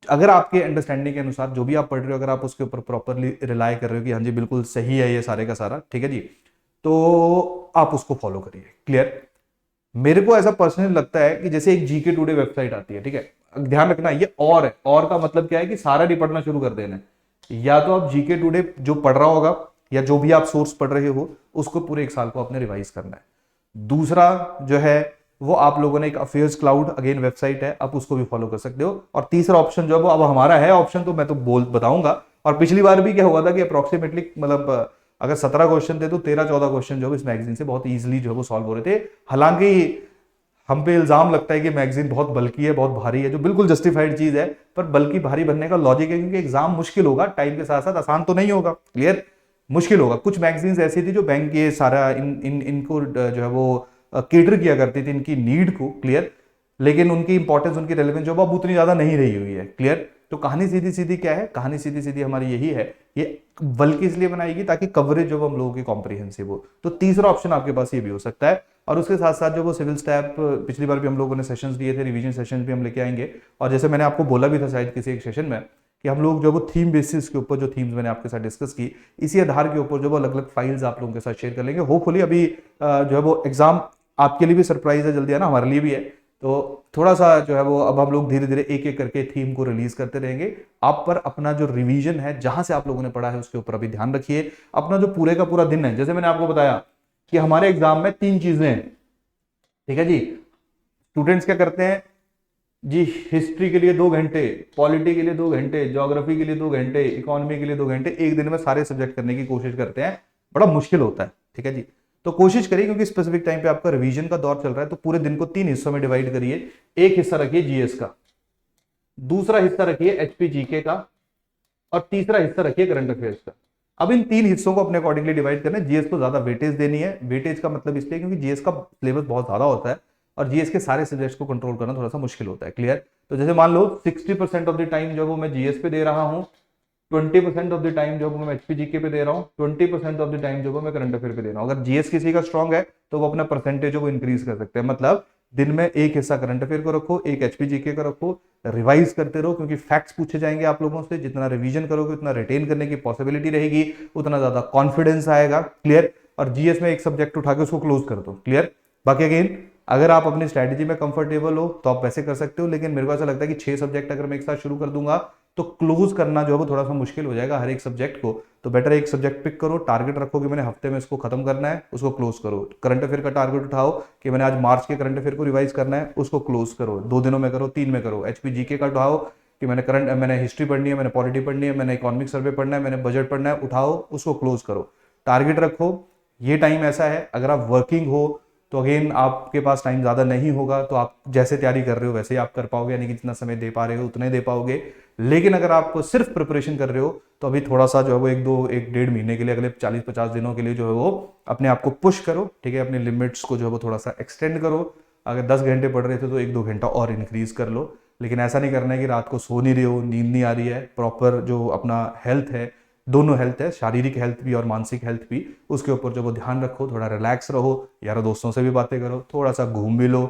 अगर आपके अंडरस्टैंडिंग के अनुसार जो भी आप पढ़ रहे हो, अगर आप उसके ऊपर प्रॉपरली रिलाय कर रहे हो कि हाँ जी बिल्कुल सही है ये सारे का सारा, ठीक है जी, तो आप उसको फॉलो करिए, क्लियर। मेरे को ऐसा पर्सनली लगता है कि जैसे एक जीके टुडे वेबसाइट आती है, ठीक है, ध्यान रखना ये और है, और का मतलब क्या है कि सारा नहीं पढ़ना शुरू कर देना है। या तो आप जीके टुडे जो पढ़ रहा होगा या जो भी आप सोर्स पढ़ रहे हो उसको पूरे एक साल को आपने रिवाइज करना है। दूसरा जो है वो आप लोगों ने एक अफेयर्स क्लाउड अगेन वेबसाइट है, आप उसको भी फॉलो कर सकते हो। और तीसरा ऑप्शन जो है वो अब हमारा है ऑप्शन, तो मैं तो बताऊंगा। और पिछली बार भी क्या हुआ था कि अप्रोक्सीमेटली मतलब अगर 17 क्वेश्चन थे तो 13-14 क्वेश्चन जो इस मैगजीन से बहुत इजीली जो है वो सॉल्व हो रहे थे। हालांकि हम पे इल्जाम लगता है कि मैगजीन बहुत बल्कि है, बहुत भारी है, जो बिल्कुल जस्टिफाइड चीज है, पर बल्कि भारी बनने का लॉजिक है क्योंकि एग्जाम मुश्किल होगा, टाइम के साथ साथ आसान तो नहीं होगा, क्लियर, मुश्किल होगा। कुछ मैगजीन्स ऐसी थी जो बैंक ये सारा इनको जो है वो केटर किया करती थी, इनकी नीड को, क्लियर, लेकिन उनकी इंपॉर्टेंस, उनकी रेलेवेंस जो अब उतनी ज्यादा नहीं रही हुई है, क्लियर। तो कहानी सीधी सीधी क्या है, कहानी सीधी सीधी हमारी यही है, ये बल्कि इसलिए बनाएगी ताकि कवरेज जो हम लोगों की कॉम्प्रिहेंसिव हो। तो तीसरा ऑप्शन आपके पास ये भी हो सकता है। और उसके साथ साथ जो वो सिविल स्टैप पिछली बार भी हम लोगों ने सेशंस दिए थे, रिवीजन सेशंस भी हम लेके आएंगे। और जैसे मैंने आपको बोला भी था शायद किसी एक सेशन में कि हम लोग जो वो थीम बेसिस के ऊपर, जो थीम्स मैंने आपके साथ डिस्कस की, इसी आधार के ऊपर जो वो अलग अलग फाइल्स आप लोगों के साथ शेयर कर लेंगे। होपफुली अभी जो है वो एग्जाम आपके लिए भी सरप्राइज है, जल्दी है ना, हमारे लिए भी है। तो थोड़ा सा जो है वो अब हम लोग धीरे धीरे एक एक करके थीम को रिलीज करते रहेंगे। आप पर अपना जो रिवीजन है, जहां से आप लोगों ने पढ़ा है उसके ऊपर अभी ध्यान रखिए। अपना जो पूरे का पूरा दिन है, जैसे मैंने आपको बताया कि हमारे एग्जाम में 3 चीजें हैं, ठीक है जी। स्टूडेंट्स क्या करते हैं जी, हिस्ट्री के लिए 2 घंटे, पॉलिटी के लिए 2 घंटे, ज्योग्राफी के लिए 2 घंटे, इकोनॉमी के लिए 2 घंटे, एक दिन में सारे सब्जेक्ट करने की कोशिश करते हैं, बड़ा मुश्किल होता है, ठीक है जी। तो कोशिश करिए, क्योंकि स्पेसिफिक टाइम पे आपका रिवीजन का दौर चल रहा है, तो पूरे दिन को 3 हिस्सों में डिवाइड करिए। एक हिस्सा रखिए जीएस का, दूसरा हिस्सा रखिए एचपी जीके का, और तीसरा हिस्सा रखिए करंट अफेयर्स का। अब इन 3 हिस्सों को अपने अकॉर्डिंगली डिवाइड करना है। जीएस को ज्यादा वेटेज देनी है। वेटेज का मतलब इसलिए क्योंकि जीएस का सिलेबस बहुत ज्यादा होता है और जीएस के सारे सब्जेक्ट्स को कंट्रोल करना थोड़ा सा मुश्किल होता है, क्लियर। तो जैसे मान लो 60% ऑफ द टाइम जो वो मैं जीएस पे दे रहा हूँ, 20% ऑफ द टाइम जो मैं एचपी जीके पे दे रहा हूँ, 20% ऑफ द टाइम जो मैं करंट अफेयर पे दे रहा हूँ। अगर जीएस किसी का स्ट्रॉन्ग है तो वो अपना परसेंटेज वो इंक्रीज कर सकते हैं। मतलब दिन में एक हिस्सा करंट अफेयर को रखो, एक एचपीजीके का रखो, रिवाइज करते रहो, क्योंकि फैक्ट्स पूछे जाएंगे आप लोगों से। जितना रिवीजन करोगे उतना रिटेन करने की पॉसिबिलिटी रहेगी, उतना ज्यादा कॉन्फिडेंस आएगा। क्लियर। और जीएस में एक सब्जेक्ट उठा के उसको क्लोज कर दो। क्लियर। बाकी अगेन अगर आप अपनी स्ट्रैटेजी में कंफर्टेबल हो तो आप वैसे कर सकते हो, लेकिन मेरे को ऐसा लगता है कि 6 सब्जेक्ट अगर मैं एक साथ शुरू कर दूंगा तो क्लोज करना जो है वो थोड़ा सा मुश्किल हो जाएगा हर एक सब्जेक्ट को। तो बेटर एक सब्जेक्ट पिक करो, टारगेट रखो कि मैंने हफ्ते में इसको खत्म करना है, उसको क्लोज करो। करंट अफेयर का टारगेट उठाओ कि मैंने आज मार्च के करंट अफेयर को रिवाइज करना है, उसको क्लोज करो। 2 दिनों में करो, 3 में करो। एचपीजीके का उठाओ कि मैंने हिस्ट्री पढ़नी है, मैंने पॉलिटी पढ़नी है, मैंने इकोनॉमिक सर्वे पढ़ना है, मैंने बजट पढ़ना है, उठाओ उसको क्लोज करो। टारगेट रखो। ये टाइम ऐसा है, अगर आप वर्किंग हो तो अगेन आपके पास टाइम ज़्यादा नहीं होगा, तो आप जैसे तैयारी कर रहे हो वैसे ही आप कर पाओगे, यानी कि जितना समय दे पा रहे हो उतने दे पाओगे। लेकिन अगर आप सिर्फ प्रिपरेशन कर रहे हो तो अभी थोड़ा सा जो है वो 1-1.5 महीने के लिए, अगले 40-50 दिनों के लिए जो है वो अपने आप को पुश करो। ठीक है। अपने लिमिट्स को जो है वो थोड़ा सा एक्सटेंड करो। अगर 10 घंटे पढ़ रहे थे तो 1-2 घंटा और इंक्रीज कर लो। लेकिन ऐसा नहीं करना है कि रात को सो नहीं रहे हो, नींद नहीं आ रही है। प्रॉपर जो अपना हेल्थ है, दोनों हेल्थ है, शारीरिक हेल्थ भी और मानसिक हेल्थ भी, उसके ऊपर जो वो ध्यान रखो। थोड़ा रिलैक्स रहो, यार दोस्तों से भी बातें करो, थोड़ा सा घूम भी लो,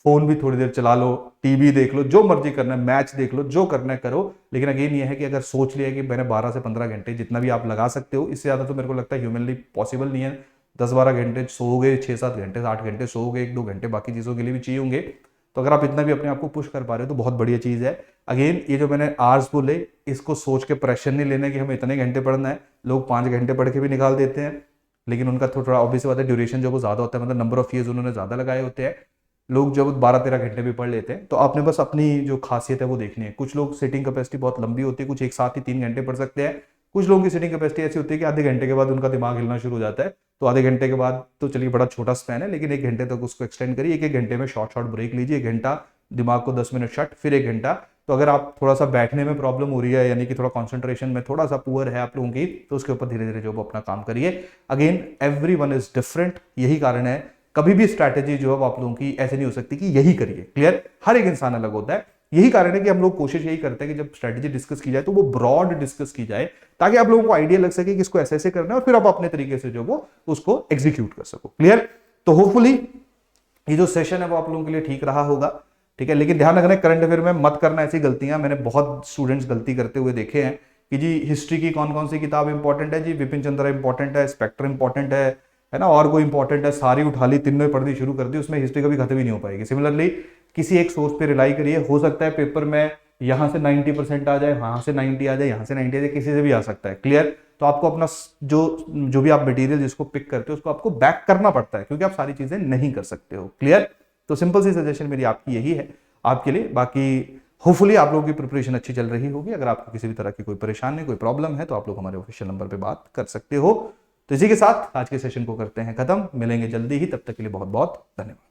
फोन भी थोड़ी देर चला लो, टीवी देख लो, जो मर्जी करना है, मैच देख लो, जो करना है करो। लेकिन अगेन ये है कि अगर सोच लिया कि मैंने 12 से 15 घंटे जितना भी आप लगा सकते हो, इससे ज्यादा तो मेरे को लगता है ह्यूमनली पॉसिबल नहीं है। 10-12 घंटे सोओगे, 6-7 घंटे 8 घंटे सोओगे, 1-2 घंटे बाकी चीजों के लिए भी चाहिए होंगे। तो अगर आप इतना भी अपने आप को पुश कर पा रहे हो तो बहुत बढ़िया चीज है। अगेन ये जो मैंने आवर्स बोले, इसको सोच के प्रेशर नहीं लेना कि हमें इतने घंटे पढ़ना है। लोग 5 घंटे पढ़ के भी निकाल देते हैं, लेकिन उनका थोड़ा ऑब्वियस बात है ड्यूरेशन जो वो ज्यादा होता है, मतलब नंबर ऑफ ईयर्स उन्होंने ज्यादा लगाए होते हैं। लोग जब 12-13 घंटे भी पढ़ लेते हैं, तो आपने बस अपनी जो खासियत है वो देखनी है। कुछ लोग सिटिंग कैपेसिटी बहुत लंबी होती है, कुछ एक साथ ही 3 घंटे पढ़ सकते हैं। कुछ लोगों की सिटिंग कैपेसिटी ऐसी होती है कि आधे घंटे के बाद उनका दिमाग हिलना शुरू हो जाता है। तो आधे घंटे के बाद तो चलिए बड़ा छोटा स्पैन है, लेकिन 1 घंटे तक उसको एक्सटेंड करिए। 1-1 घंटे में शॉर्ट शॉर्ट ब्रेक लीजिए, 1 घंटा दिमाग को 10 मिनट शट, फिर 1 घंटा। तो अगर आप थोड़ा सा बैठने में प्रॉब्लम हो रही है, यानी कि थोड़ा कंसंट्रेशन में थोड़ा सा पुअर है आप लोगों की, तो उसके ऊपर धीरे धीरे जो वो अपना काम करिए। अगेन एवरीवन इज डिफरेंट, यही कारण है कभी भी स्ट्रैटेजी जो है आप लोगों की ऐसे नहीं हो सकती कि यही करिए। क्लियर। हर एक इंसान अलग होता है। यही कारण है कि हम लोग कोशिश यही करते हैं कि जब स्ट्रैटेजी डिस्कस की जाए तो वो ब्रॉड डिस्कस की जाए, ताकि आप लोगों को आइडिया लग सके कि इसको ऐसे ऐसे करना है, और फिर आप अपने तरीके से जो वो उसको एग्जीक्यूट कर सको। क्लियर। तो होपफुली ये जो सेशन है वो आप लोगों के लिए ठीक रहा होगा। ठीक है। लेकिन ध्यान रखना, करंट अफेयर में मत करना ऐसी गलतियां। मैंने बहुत स्टूडेंट्स गलती करते हुए देखे हैं कि जी हिस्ट्री की कौन कौन सी किताब इंपॉर्टेंट है, जी विपिन चंद्रा इंपॉर्टेंट है, स्पेक्टर इंपॉर्टेंट है ना, और कोई इंपॉर्टेंट है, सारी उठा ली, तीनों पढ़नी शुरू कर दी, उसमें हिस्ट्री कभी खत्म ही नहीं हो पाएगी। सिमिलरली किसी एक सोर्स पे रिलाई करिए, हो सकता है पेपर में यहां से 90% आ जाए, वहां से 90 आ जाए, यहां से 90 आ जाए, किसी से भी आ सकता है। क्लियर। तो आपको अपना जो भी आप मटेरियल जिसको पिक करते हो उसको आपको बैक करना पड़ता है, क्योंकि आप सारी चीजें नहीं कर सकते हो। क्लियर। तो सिंपल सी सजेशन मेरी आपकी यही है आपके लिए। बाकी होपफुली आप लोगों की प्रिपरेशन अच्छी चल रही होगी। अगर आपको किसी भी तरह की कोई परेशानी, कोई प्रॉब्लम है, तो आप लोग हमारे ऑफिशियल नंबर पे बात कर सकते हो। तो इसी के साथ आज के सेशन को करते हैं खत्म। मिलेंगे जल्दी ही, तब तक के लिए बहुत बहुत धन्यवाद।